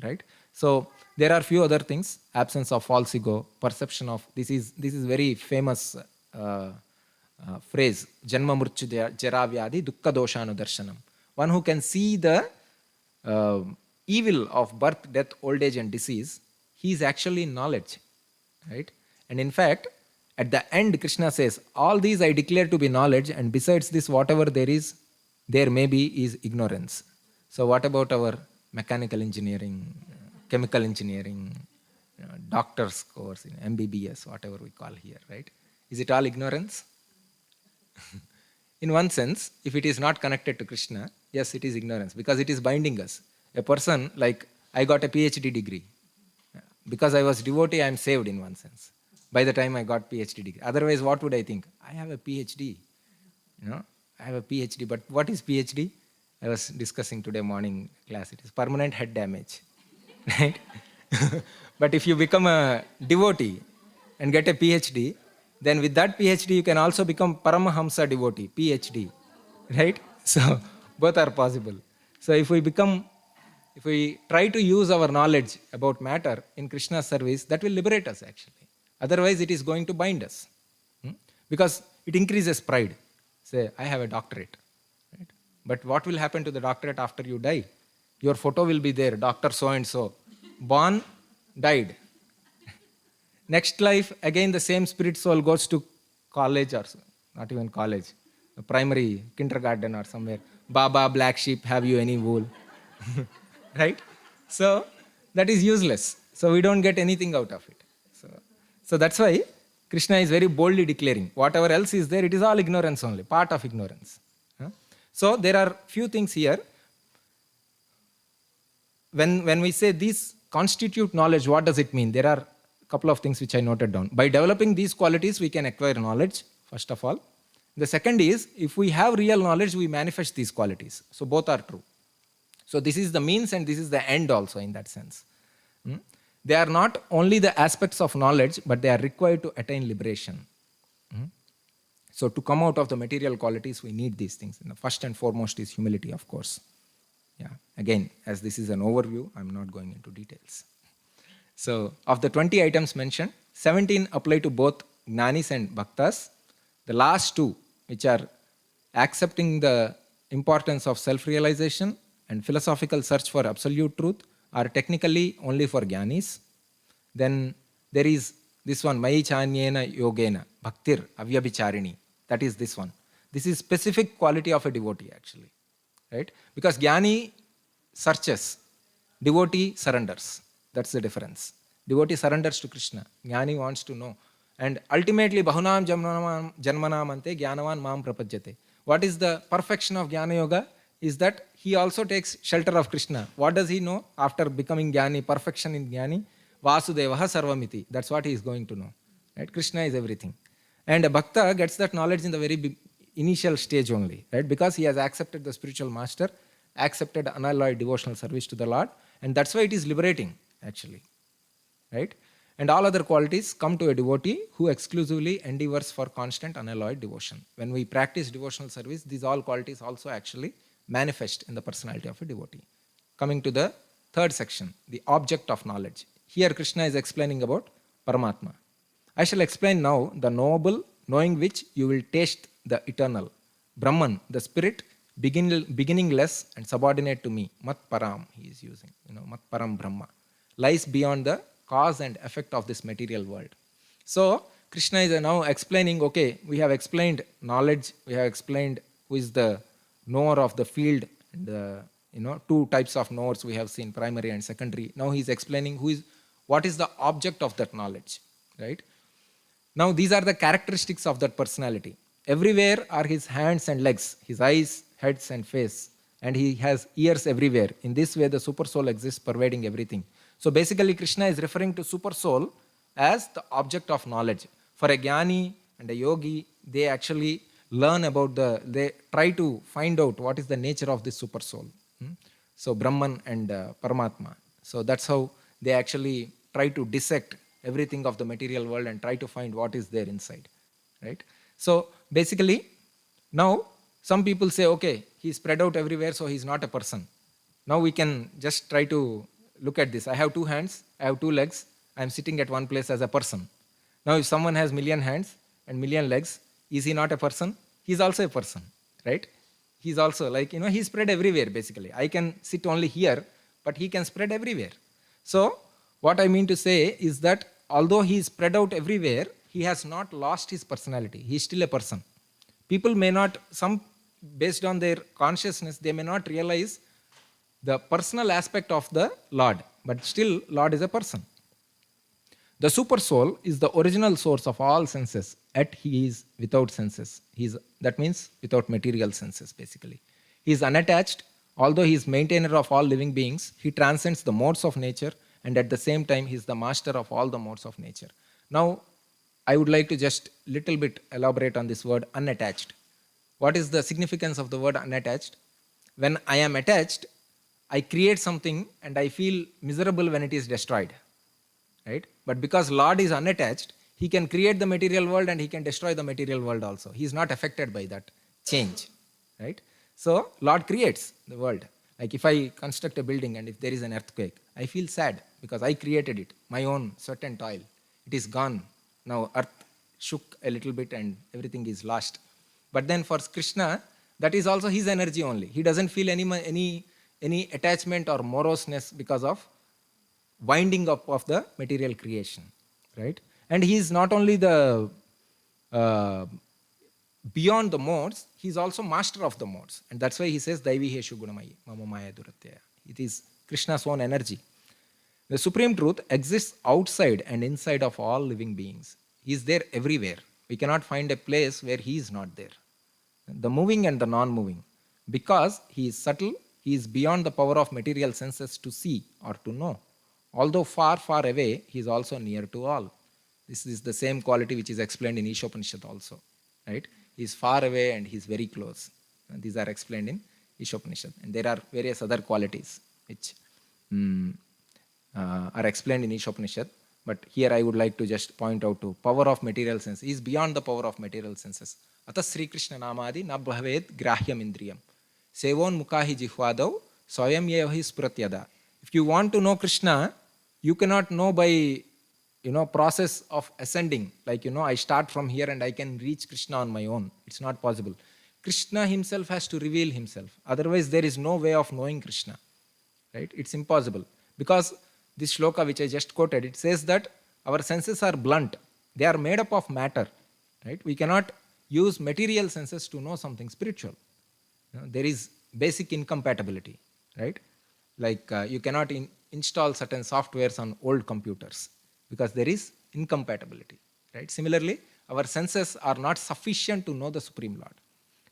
right? So there are few other things, absence of false ego, perception of, this is very famous phrase, Janma Murchu Jara Vyadhi Dukkha Doshanu Darshanam. One who can see the evil of birth, death, old age and disease, he is actually in knowledge, right? And in fact, at the end, Krishna says, all these I declare to be knowledge, and besides this, whatever there may be is ignorance. So what about our mechanical engineering, chemical engineering, doctor's course, MBBS, whatever we call here, right? Is it all ignorance? In one sense, if it is not connected to Krishna, yes, it is ignorance, because it is binding us. A person, like, I got a PhD degree. Because I was devotee, I am saved in one sense. By the time I got PhD degree. Otherwise, what would I think? I have a PhD. I have a PhD. But what is PhD? I was discussing today morning class. It is permanent head damage. Right? But if you become a devotee and get a PhD, then with that PhD, you can also become Paramahamsa devotee, PhD. Right? So, both are possible. So, if we try to use our knowledge about matter in Krishna's service, that will liberate us actually. Otherwise, it is going to bind us. Because it increases pride. Say, I have a doctorate. Right? But what will happen to the doctorate after you die? Your photo will be there, Dr. So-and-so. Born, died. Next life, again the same spirit soul goes to college, or not even college, primary, kindergarten or somewhere. Baba, black sheep, have you any wool? Right? So, that is useless. So, we don't get anything out of it. So that's why Krishna is very boldly declaring, whatever else is there, it is all ignorance only, part of ignorance. So there are few things here. When we say these constitute knowledge, what does it mean? There are a couple of things which I noted down. By developing these qualities, we can acquire knowledge, first of all. The second is, if we have real knowledge, we manifest these qualities. So both are true. So this is the means and this is the end also in that sense. They are not only the aspects of knowledge, but they are required to attain liberation. So to come out of the material qualities, we need these things. And the first and foremost is humility, of course. Yeah. Again, as this is an overview, I'm not going into details. So of the 20 items mentioned, 17 apply to both Jnanis and Bhaktas. The last two, which are accepting the importance of self-realization and philosophical search for absolute truth, are technically only for Jnanis. Then there is this one, Mai Chanyena Yogena, Bhaktir Avyabhicharini. That is this one. This is specific quality of a devotee actually. Right? Because Jnani searches, devotee surrenders. That's the difference. Devotee surrenders to Krishna. Jnani wants to know. And ultimately, Bahunam Janmanam Ante Jnanavan Mam Prapajyate. What is the perfection of Jnana Yoga? Is that he also takes shelter of Krishna. What does he know after becoming Jnani, perfection in Jnani? Vasudevaha Sarvamiti. That's what he is going to know. Right? Krishna is everything. And a Bhakta gets that knowledge in the very initial stage only. Right? Because he has accepted the spiritual master, accepted unalloyed devotional service to the Lord. And that's why it is liberating actually. Right? And all other qualities come to a devotee who exclusively endeavors for constant unalloyed devotion. When we practice devotional service, these all qualities also actually manifest in the personality of a devotee. Coming to the third section, the object of knowledge. Here Krishna is explaining about Paramatma. I shall explain now the knowable, knowing which you will taste the eternal. Brahman, the spirit, beginningless and subordinate to me. Mat Param, he is using. Mat Param Brahma. Lies beyond the cause and effect of this material world. So, Krishna is now explaining, okay, we have explained knowledge, we have explained who is the knower of the field, and the, two types of knowers we have seen, primary and secondary. Now he is explaining what is the object of that knowledge, right? Now these are the characteristics of that personality. Everywhere are his hands and legs, his eyes, heads and face, and he has ears everywhere. In this way the super soul exists, pervading everything. So basically Krishna is referring to super soul as the object of knowledge. For a jnani and a yogi, they actually learn about they try to find out what is the nature of this super soul. So Brahman and Paramatma. So that's how they actually try to dissect everything of the material world and try to find what is there inside, right? So basically, now some people say, okay, he's spread out everywhere, so he's not a person. Now we can just try to look at this. I have 2 hands, I have 2 legs, I'm sitting at one place as a person. Now if someone has million hands and million legs, is he not a person? He's also a person, right? He's also like, he's spread everywhere basically. I can sit only here, but he can spread everywhere. So what I mean to say is that although he is spread out everywhere, he has not lost his personality. He is still a person. People may not, based on their consciousness, they may not realize the personal aspect of the Lord, but still Lord is a person. The super soul is the original source of all senses, yet he is without senses. That means without material senses basically. He is unattached. Although he is maintainer of all living beings, he transcends the modes of nature, and at the same time he is the master of all the modes of nature. Now I would like to just little bit elaborate on this word unattached. What is the significance of the word unattached? When I am attached, I create something and I feel miserable when it is destroyed, right? But because Lord is unattached, he can create the material world and he can destroy the material world also. He is not affected by that change, right? So Lord creates the world. Like if I construct a building and if there is an earthquake, I feel sad because I created it, my own sweat and toil. It is gone. Now earth shook a little bit and everything is lost. But then for Krishna, that is also his energy only. He doesn't feel any attachment or moroseness because of winding up of the material creation, right? And he is not only the beyond the modes, he is also master of the modes. And that's why he says, Daivi Heshu Gunamayi, Mama Maya Duratyaya. It is Krishna's own energy. The supreme truth exists outside and inside of all living beings. He is there everywhere. We cannot find a place where he is not there. The moving and the non-moving. Because he is subtle, he is beyond the power of material senses to see or to know. Although far, far away, he is also near to all. This is the same quality which is explained in Ishopanishad also, right? He is far away and he is very close. And these are explained in Ishopanishad. And there are various other qualities which are explained in Ishopanishad. But here I would like to just point out to power of material sense. He is beyond the power of material senses. Atas Sri Krishna Namadi na bhaved grahyam indriyam. Sevon mukahi jihvadav swayam yevahi spuratyada. If you want to know Krishna, you cannot know by process of ascending. Like, I start from here and I can reach Krishna on my own. It's not possible. Krishna himself has to reveal himself. Otherwise, there is no way of knowing Krishna. Right? It's impossible. Because this shloka which I just quoted, it says that our senses are blunt. They are made up of matter. Right? We cannot use material senses to know something spiritual. There is basic incompatibility. Right? Like you cannot install certain softwares on old computers because there is incompatibility. Right? Similarly, our senses are not sufficient to know the Supreme Lord.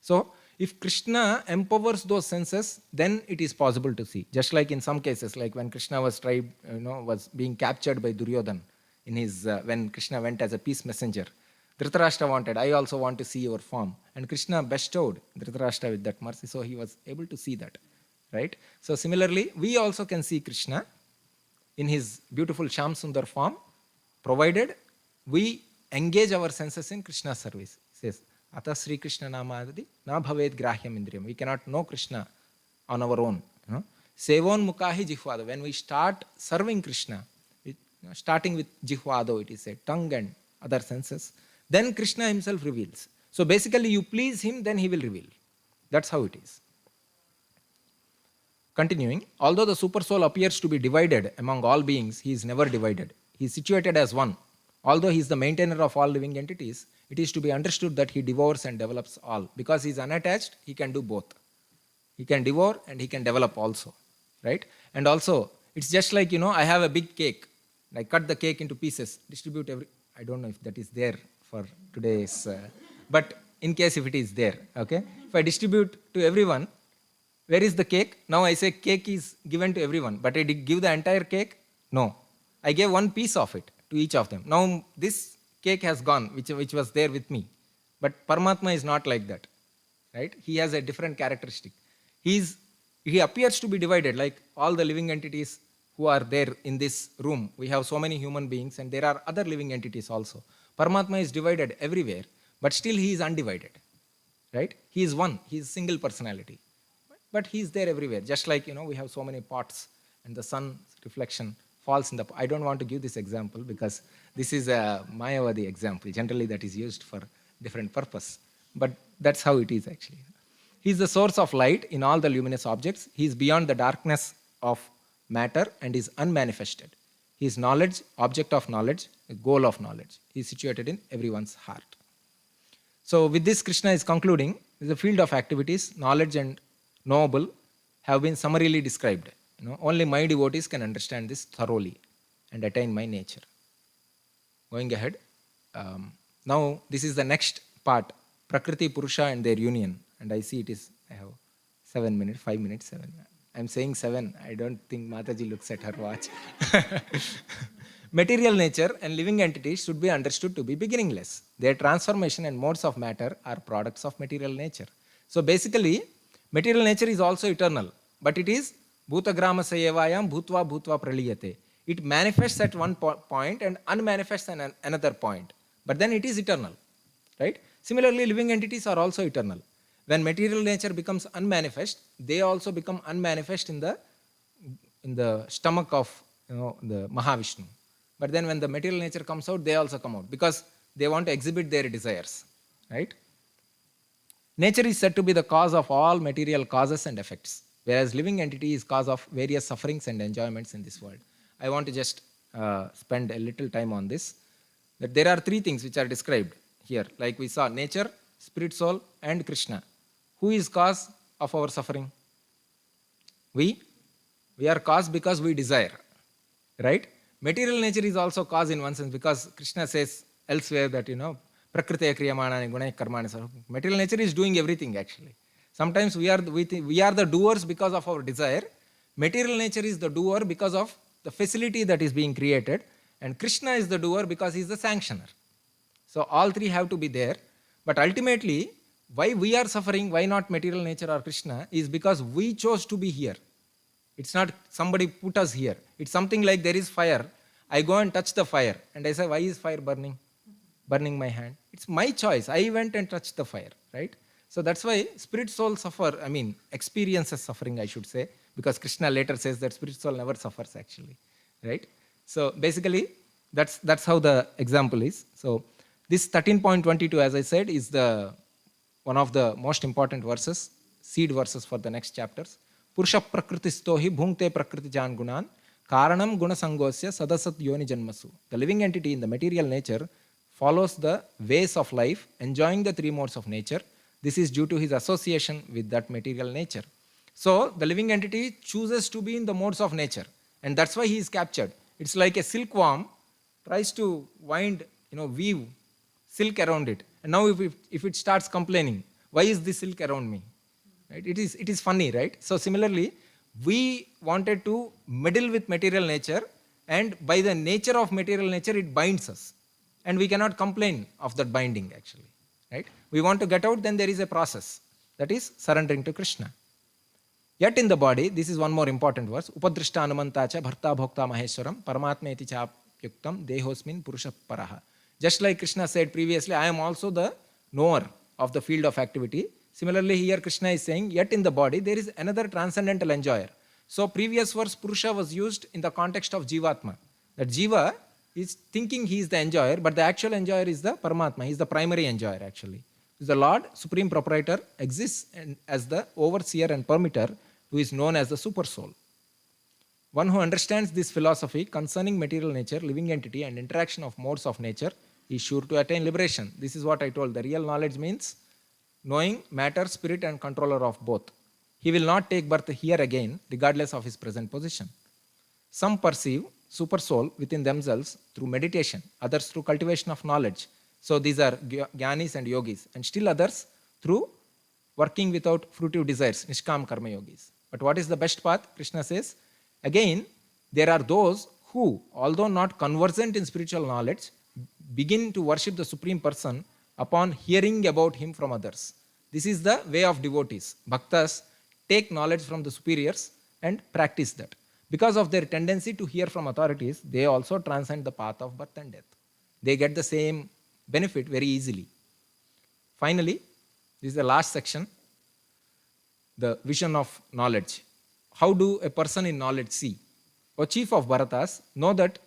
So, if Krishna empowers those senses, then it is possible to see. Just like in some cases, like when Krishna was was being captured by Duryodhan in his when Krishna went as a peace messenger. Dhritarashtra wanted, I also want to see your form. And Krishna bestowed Dhritarashtra with that mercy, so he was able to see that. Right? So similarly, we also can see Krishna in his beautiful Shyam Sundar form, provided we engage our senses in Krishna's service. He says, Ata Sri Krishna Namadi na bhaved grahyam indriyam. We cannot know Krishna on our own. Sevon Mukhahi Jihvado. When we start serving Krishna, starting with Jihvado, it is said, tongue and other senses, then Krishna himself reveals. So basically you please him, then he will reveal. That's how it is. Continuing, although the super soul appears to be divided among all beings, he is never divided. He is situated as one. Although he is the maintainer of all living entities, it is to be understood that he devours and develops all. Because he is unattached, he can do both. He can devour and he can develop also. Right? And also, it's just like, I have a big cake. I cut the cake into pieces, distribute I don't know if that is there for today's, but in case if it is there, okay? If I distribute to everyone, where is the cake? Now I say cake is given to everyone, but I did give the entire cake? No. I gave one piece of it to each of them. Now this cake has gone, which was there with me. But Paramatma is not like that, right? He has a different characteristic. He appears to be divided, like all the living entities who are there in this room. We have so many human beings and there are other living entities also. Paramatma is divided everywhere, but still he is undivided, right? He is one, he is single personality. But he is there everywhere, just like, we have so many pots and the sun's reflection falls in the pot. I don't want to give this example because this is a Mayavadi example. Generally that is used for different purpose, but that's how it is actually. He is the source of light in all the luminous objects. He is beyond the darkness of matter and is unmanifested. He is knowledge, object of knowledge, a goal of knowledge. He is situated in everyone's heart. So with this, Krishna is concluding, the field of activities, knowledge and knowable have been summarily described. Only my devotees can understand this thoroughly and attain my nature. Going ahead, now this is the next part, Prakriti, Purusha and their union. And I see I have 7 minutes, 5 minutes, 7. I'm saying 7. I don't think Mataji looks at her watch. Material nature and living entities should be understood to be beginningless. Their transformation and modes of matter are products of material nature. So basically, material nature is also eternal, but it is bhutagrama sayevayam bhutva bhutva praliyate. It manifests at one point and unmanifests at another point, but then it is eternal, right? Similarly, living entities are also eternal. When material nature becomes unmanifest, they also become unmanifest in the stomach of the Mahavishnu. But then when the material nature comes out, they also come out because they want to exhibit their desires, right? Nature is said to be the cause of all material causes and effects, whereas living entity is cause of various sufferings and enjoyments in this world. I want to just spend a little time on this. That there are 3 things which are described here. Like we saw, nature, spirit soul and Krishna. Who is cause of our suffering? We are cause because we desire, right? Material nature is also cause in one sense because Krishna says elsewhere that, Prakriti kriyamana gunai karmani. Material nature is doing everything actually. Sometimes we are the doers because of our desire. Material nature is the doer because of the facility that is being created. And Krishna is the doer because he is the sanctioner. So all 3 have to be there. But ultimately, why we are suffering, why not material nature or Krishna, is because we chose to be here. It's not somebody put us here. It's something like there is fire. I go and touch the fire. And I say, why is fire burning? Burning my hand. It's my choice. I went and touched the fire, right? So that's why spirit soul experiences suffering, I should say. Because Krishna later says that spirit soul never suffers actually, right? So basically, that's how the example is. So this 13.22, as I said, is one of the most important verses, seed verses for the next chapters. Purusha prakritisto hi bhungte prakriti jan gunan karanam guna sangosya sadasat yoni janmasu. The living entity in the material nature follows the ways of life, enjoying the 3 modes of nature. This is due to his association with that material nature. So the living entity chooses to be in the modes of nature, and that's why he is captured. It's like a silkworm tries to weave silk around it. And now if it starts complaining, why is this silk around me? Right? It is funny, right? So similarly, we wanted to meddle with material nature, and by the nature of material nature, it binds us. And we cannot complain of that binding actually, right? We want to get out, then there is a process. That is surrendering to Krishna. Yet in the body, this is one more important verse, Upadrishta anumantacha bharta bhokta maheshwaram paramatma iti chapyuktam dehosmin purusha paraha. Just like Krishna said previously, I am also the knower of the field of activity. Similarly, here Krishna is saying, yet in the body, there is another transcendental enjoyer. So previous verse Purusha was used in the context of Jivatma. That Jiva is thinking he is the enjoyer, but the actual enjoyer is the Paramatma. He is the primary enjoyer actually. The Lord, Supreme Proprietor, exists as the overseer and permitter who is known as the Super Soul. One who understands this philosophy concerning material nature, living entity, and interaction of modes of nature is sure to attain liberation. This is what I told. The real knowledge means knowing matter, spirit, and controller of both. He will not take birth here again, regardless of his present position. Some perceive super soul within themselves through meditation, others through cultivation of knowledge. So these are jnanis and yogis, and still others through working without fruitive desires, nishkam karma yogis. But what is the best path? Krishna says, again, there are those who, although not conversant in spiritual knowledge, begin to worship the Supreme Person upon hearing about him from others. This is the way of devotees. Bhaktas take knowledge from the superiors and practice that. Because of their tendency to hear from authorities, they also transcend the path of birth and death. They get the same benefit very easily. Finally, this is the last section, the vision of knowledge. How do a person in knowledge see? O chief of Bharatas, know that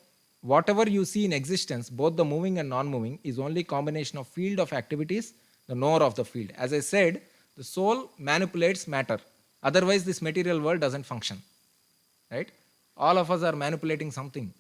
whatever you see in existence, both the moving and non-moving, is only combination of field of activities, the knower of the field. As I said, the soul manipulates matter. Otherwise, this material world doesn't function. Right? All of us are manipulating something,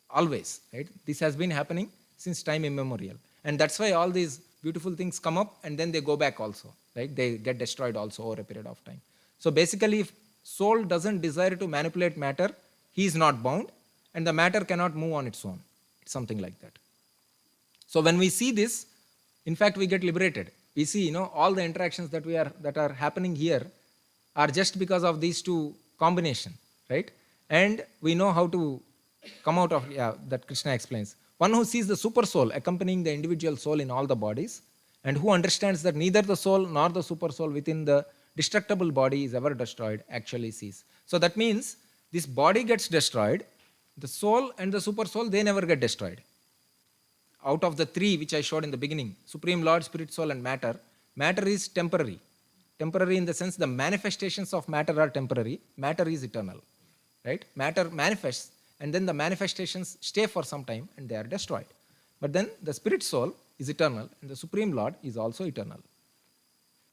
always. Right? This has been happening since time immemorial. And that's why all these beautiful things come up and then they go back also. Right? They get destroyed also over a period of time. So basically, if soul doesn't desire to manipulate matter, he is not bound, and the matter cannot move on its own. It's something like that. So when we see this, in fact, we get liberated. We see, all the interactions that are happening here are just because of these two combination, right? And we know how to come out of that Krishna explains. One who sees the super soul accompanying the individual soul in all the bodies, and who understands that neither the soul nor the super soul within the destructible body is ever destroyed, actually sees. So that means this body gets destroyed, the soul and the super soul, they never get destroyed. Out of the three which I showed in the beginning, Supreme Lord, Spirit, Soul and Matter, matter is temporary. Temporary in the sense the manifestations of matter are temporary, matter is eternal. Right? Matter manifests and then the manifestations stay for some time and they are destroyed. But then the Spirit Soul is eternal and the Supreme Lord is also eternal.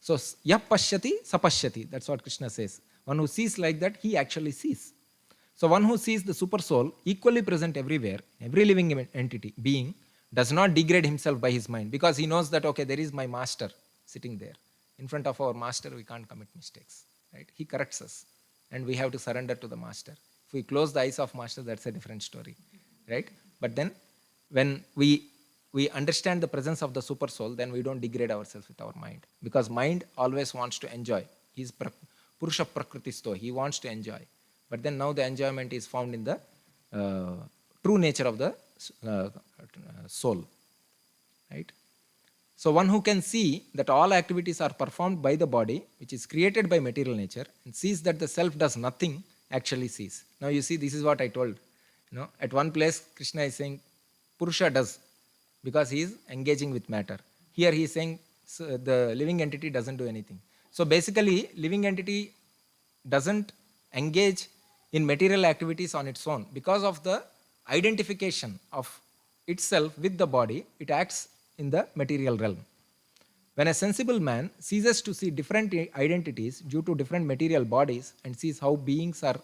So, yah pashyati sapashyati, that's what Krishna says. One who sees like that, he actually sees. So one who sees the super soul equally present everywhere, every living entity, being, does not degrade himself by his mind because he knows that, okay, there is my master sitting there. In front of our master, we can't commit mistakes. Right? He corrects us and we have to surrender to the master. If we close the eyes of master, that's a different story. Right? But then when we understand the presence of the super soul, then we don't degrade ourselves with our mind. Because mind always wants to enjoy. He's Purusha Prakritisto. He wants to enjoy. But then now the enjoyment is found in the true nature of the soul. Right? So one who can see that all activities are performed by the body, which is created by material nature, and sees that the self does nothing, actually sees. Now you see, this is what I told. At one place, Krishna is saying, Purusha does, because he is engaging with matter. Here he is saying, so the living entity doesn't do anything. So basically, living entity doesn't engage in material activities on its own. Because of the identification of itself with the body, it acts in the material realm. When a sensible man ceases to see different identities due to different material bodies and sees how beings are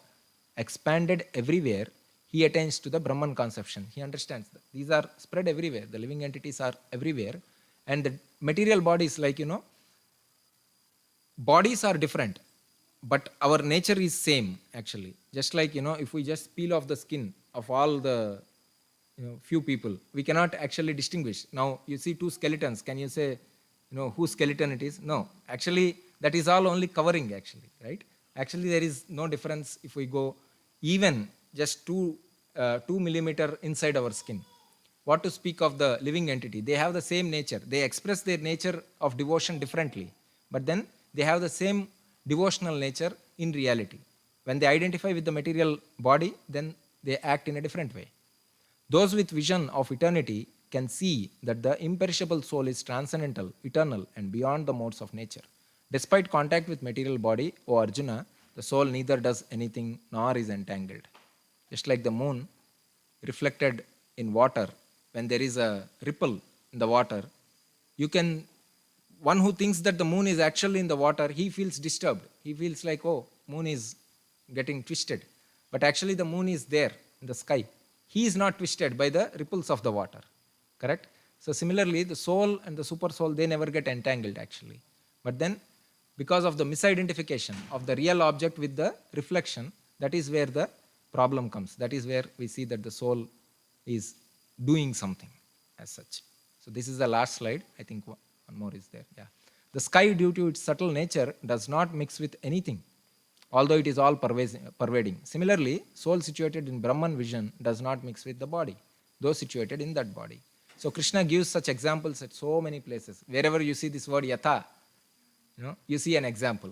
expanded everywhere, he attains to the Brahman conception. He understands that these are spread everywhere. The living entities are everywhere. And the material bodies, like, bodies are different, but our nature is same, actually. Just like, if we just peel off the skin of all the few people, we cannot actually distinguish. Now, you see two skeletons. Can you say, whose skeleton it is? No. Actually, that is all only covering, actually, right? Actually, there is no difference if we go even just 2 millimeter inside our skin. What to speak of the living entity? They have the same nature. They express their nature of devotion differently. But then they have the same devotional nature in reality. When they identify with the material body, then they act in a different way. Those with vision of eternity can see that the imperishable soul is transcendental, eternal, and beyond the modes of nature. Despite contact with material body, O Arjuna, the soul neither does anything nor is entangled. Just like the moon reflected in water, when there is a ripple in the water, one who thinks that the moon is actually in the water, he feels disturbed. He feels like, oh, moon is getting twisted. But actually the moon is there in the sky. He is not twisted by the ripples of the water. Correct? So similarly, the soul and the super soul, they never get entangled actually. But then, because of the misidentification of the real object with the reflection, that is where the problem comes. That is where we see that the soul is doing something as such. So this is the last slide. I think one more is there. Yeah. The sky, due to its subtle nature, does not mix with anything, although it is all pervading. Similarly, soul situated in Brahman vision does not mix with the body, though situated in that body. So Krishna gives such examples at so many places. Wherever you see this word yatha, you see an example,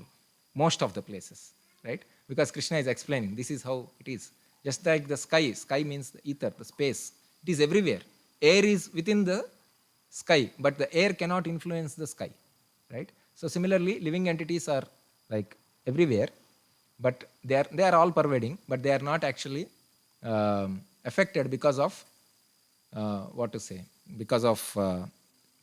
most of the places, right? Because Krishna is explaining, this is how it is. Just like the sky means the ether, the space. It is everywhere. Air is within the sky, but the air cannot influence the sky, right? So similarly, living entities are like everywhere, but they are all pervading, but they are not actually affected because of because of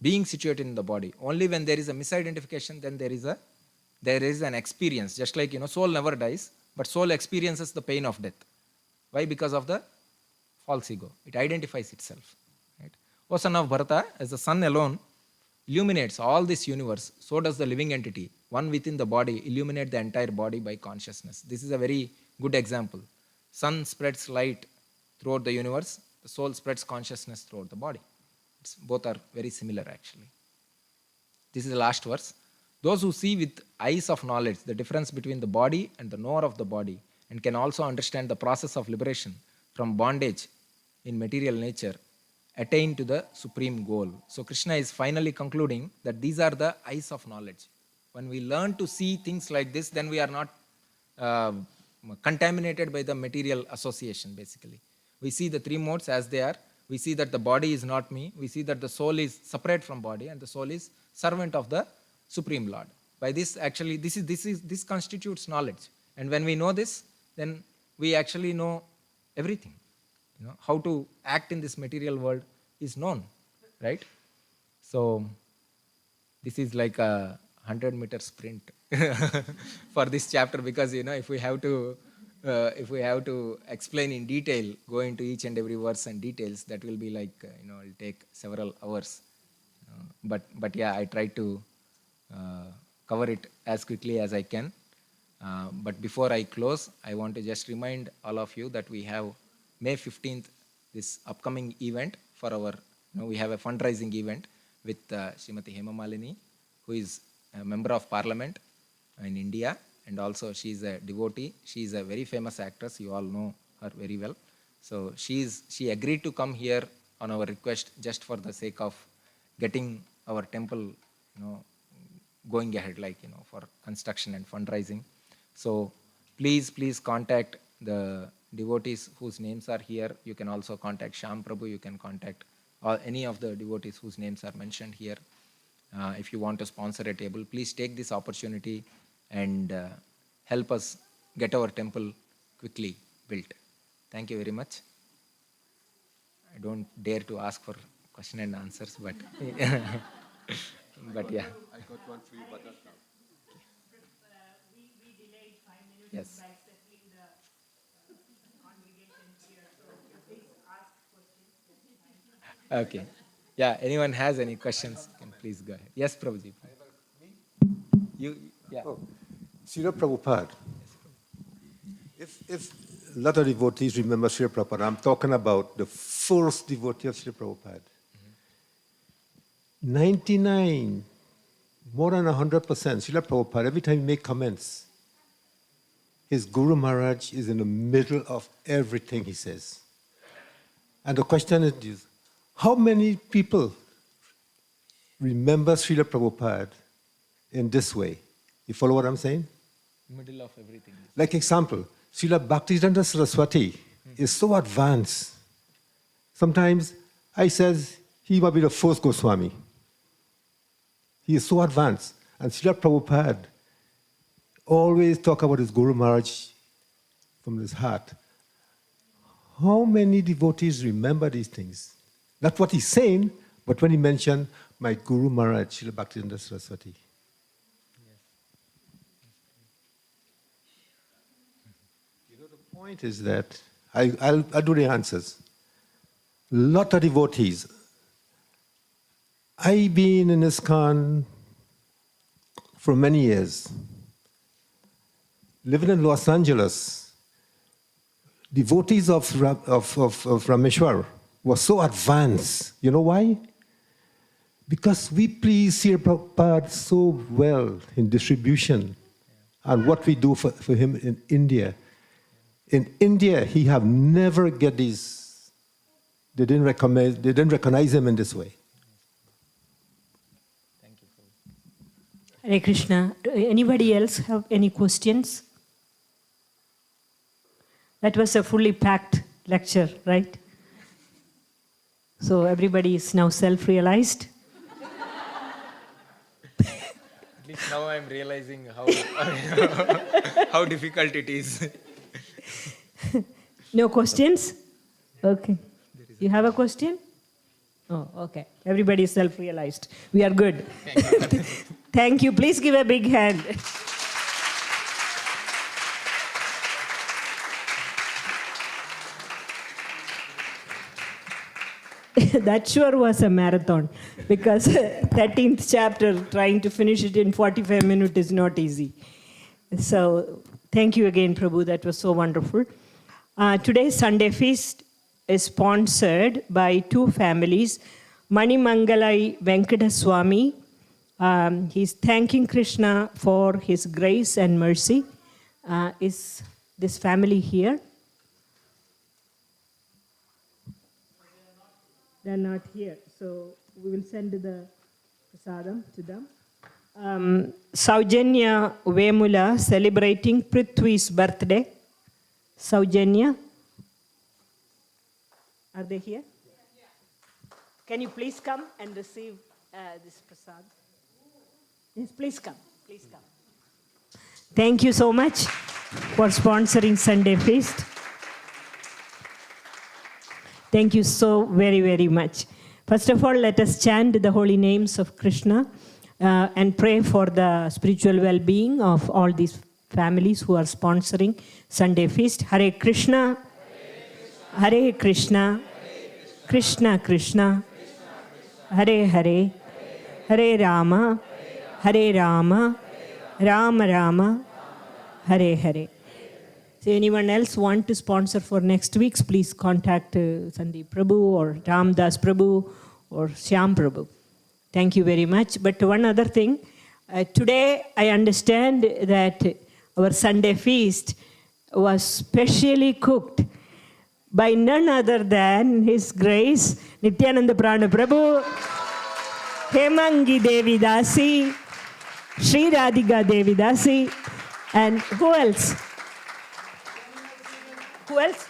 being situated in the body. Only when there is a misidentification, then there is an experience. Just like soul never dies, but soul experiences the pain of death. Why? Because of the false ego. It identifies itself. Right? O son of Bharata, as the sun alone illuminates all this universe, so does the living entity, one within the body, illuminate the entire body by consciousness. This is a very good example. Sun spreads light throughout the universe, the soul spreads consciousness throughout the body. Both are very similar actually. This is the last verse. Those who see with eyes of knowledge the difference between the body and the knower of the body, and can also understand the process of liberation from bondage in material nature, attain to the supreme goal. So Krishna is finally concluding that these are the eyes of knowledge. When we learn to see things like this, then we are not contaminated by the material association basically. We see the three modes as they are. We see that the body is not me. We see that the soul is separate from body, and the soul is servant of the Supreme Lord. By this, actually, this constitutes knowledge. And when we know this, then we actually know everything. How to act in this material world is known, right? So this is like a 100-meter sprint for this chapter, because if we have to explain in detail, go into each and every verse and details, that will be like it'll take several hours. But yeah, I try to cover it as quickly as I can. But before I close, I want to just remind all of you that we have May 15th, this upcoming event for our, we have a fundraising event with Srimati Hema Malini, who is a member of parliament in India, and also she is a devotee. She is a very famous actress. You all know her very well. So she agreed to come here on our request just for the sake of getting our temple, going ahead, like, for construction and fundraising. So please contact the devotees whose names are here. You can also contact Shyam Prabhu. You can contact any of the devotees whose names are mentioned here. If you want to sponsor a table, please take this opportunity and help us get our temple quickly built. Thank you very much. I don't dare to ask for question and answers, but but yeah. I got one for you, but not now. We delayed 5 minutes Yes. by settling the congregation here. So please ask questions. Okay. Yeah, anyone has any questions, can please go ahead. Yes, Prabhuji. Yeah. Oh, Srila Prabhupada. If a lot of devotees remember Srila Prabhupada, I'm talking about the first devotee of Srila Prabhupada. 99, more than 100%, Srila Prabhupada, every time he make comments, his Guru Maharaj is in the middle of everything he says. And the question is, how many people remember Srila Prabhupada in this way? You follow what I'm saying? Middle of everything. Like example, Srila Bhaktivedanta Saraswati is so advanced. Sometimes I says he might be the first Goswami. He is so advanced. And Srila Prabhupada, always talk about his Guru Maharaj from his heart. How many devotees remember these things? Not what he's saying, but when he mentioned my Guru Maharaj, Srila Bhaktivedanta Saraswati. You know, the point is that, I'll do the answers. Lot of devotees. I've been in ISKCON for many years. Living in Los Angeles, devotees of Rameshwar were so advanced. You know why? Because we please Sri Prabhupada so well in distribution and what we do for him in India. In India, he have never get these. They didn't recognize him in this way. Hare Krishna. Do anybody else have any questions? That was a fully packed lecture, right? So everybody is now self-realized. At least now I'm realizing how difficult it is. No questions? Okay. You have a question? Oh, okay. Everybody is self-realized. We are good. Thank you. Please give a big hand. That sure was a marathon, because 13th chapter, trying to finish it in 45 minutes is not easy. So thank you again, Prabhu. That was so wonderful. Today's Sunday feast is sponsored by two families. Manimangalai Venkata Swami. He's thanking Krishna for his grace and mercy. Is this family here? They're not here, so we will send the prasadam to them. Saujanya Vemula celebrating Prithvi's birthday. Saujanya, are they here? Can you please come and receive this prasad? Yes, please come. Please come. Thank you so much for sponsoring Sunday Feast. Thank you so very, very much. First of all, let us chant the holy names of Krishna and pray for the spiritual well-being of all these families who are sponsoring Sunday Feast. Hare Krishna, Hare Krishna, Krishna Krishna, Hare Hare, Hare Rama, Hare Rama, Rama Rama, Hare Hare. So anyone else want to sponsor for next week's, please contact Sandeep Prabhu or Ramdas Prabhu or Shyam Prabhu. Thank you very much. But one other thing, today I understand that our Sunday feast was specially cooked by none other than His Grace Nityananda Prana Prabhu, Hemangi Devi Dasi, Sri Radhika Devi Dasi, and who else? Who else?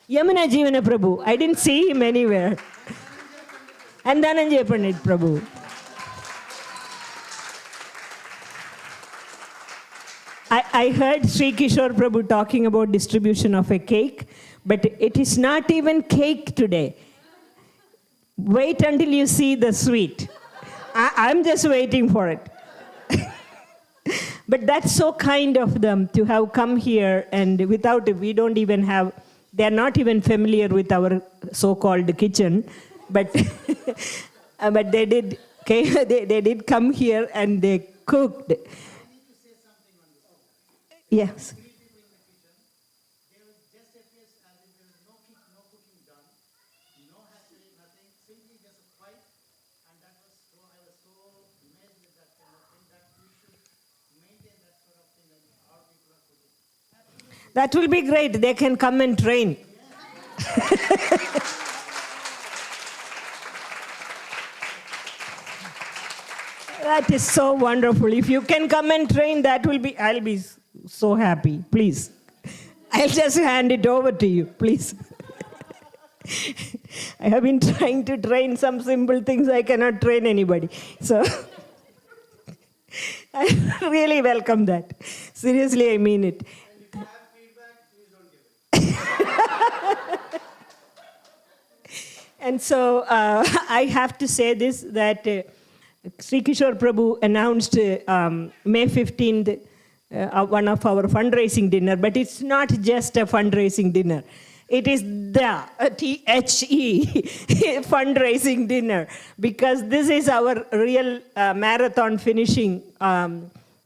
Yamuna Jivana Prabhu. I didn't see him anywhere. And Dhananjay Pandit Prabhu. I heard Sri Kishore Prabhu talking about distribution of a cake, but it is not even cake today. Wait until you see the sweet. I'm just waiting for it. But that's so kind of them to have come here, and without it, we don't even have, they're not even familiar with our so-called kitchen, but but they did come here and they cooked. Yes. That will be great. They can come and train. That is so wonderful. If you can come and train, I'll be so happy. Please. I'll just hand it over to you, please. I have been trying to train some simple things. I cannot train anybody. So I really welcome that. Seriously, I mean it. And so I have to say this, that Sri Kishore Prabhu announced May 15th one of our fundraising dinner, but it's not just a fundraising dinner. It is the THE fundraising dinner, because this is our real marathon finishing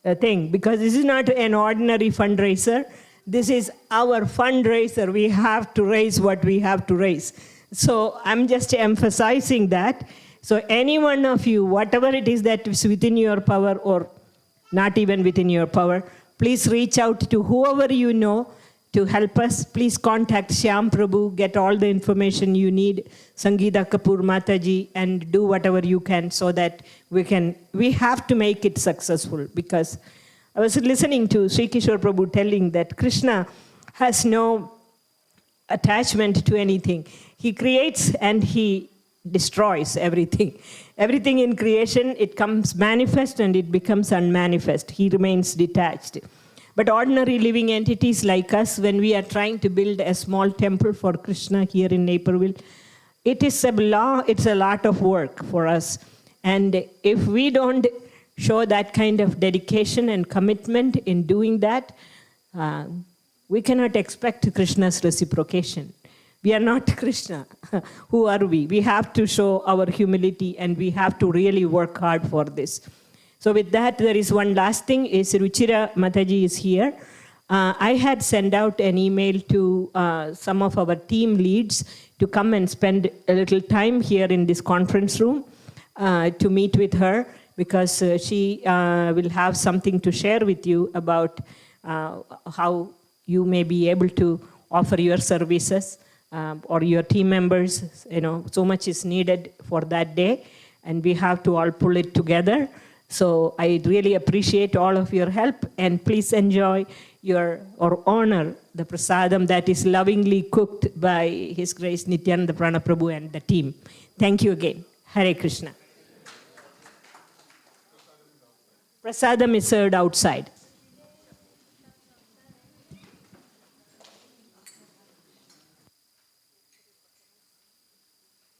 thing, because this is not an ordinary fundraiser. This is our fundraiser. We have to raise what we have to raise. So I'm just emphasizing that. So any one of you, whatever it is that is within your power or not even within your power, please reach out to whoever you know to help us. Please contact Shyam Prabhu, get all the information you need, Sangeeta Kapoor Mataji, and do whatever you can so that we have to make it successful. Because I was listening to Sri Kishore Prabhu telling that Krishna has no attachment to anything. He creates and he destroys everything. Everything in creation, it comes manifest and it becomes unmanifest. He remains detached. But ordinary living entities like us, when we are trying to build a small temple for Krishna here in Naperville, it's a lot of work for us. And if we don't show that kind of dedication and commitment in doing that, we cannot expect Krishna's reciprocation. We are not Krishna. Who are we? We have to show our humility and we have to really work hard for this. So with that, there is one last thing, is Ruchira Mataji is here. I had sent out an email to some of our team leads to come and spend a little time here in this conference room to meet with her, because she will have something to share with you about how you may be able to offer your services or your team members. So much is needed for that day, and we have to all pull it together. So I really appreciate all of your help, and please enjoy or honor the prasadam that is lovingly cooked by His Grace Nityananda Prana Prabhu and the team. Thank you again. Hare Krishna. Prasadam is served outside.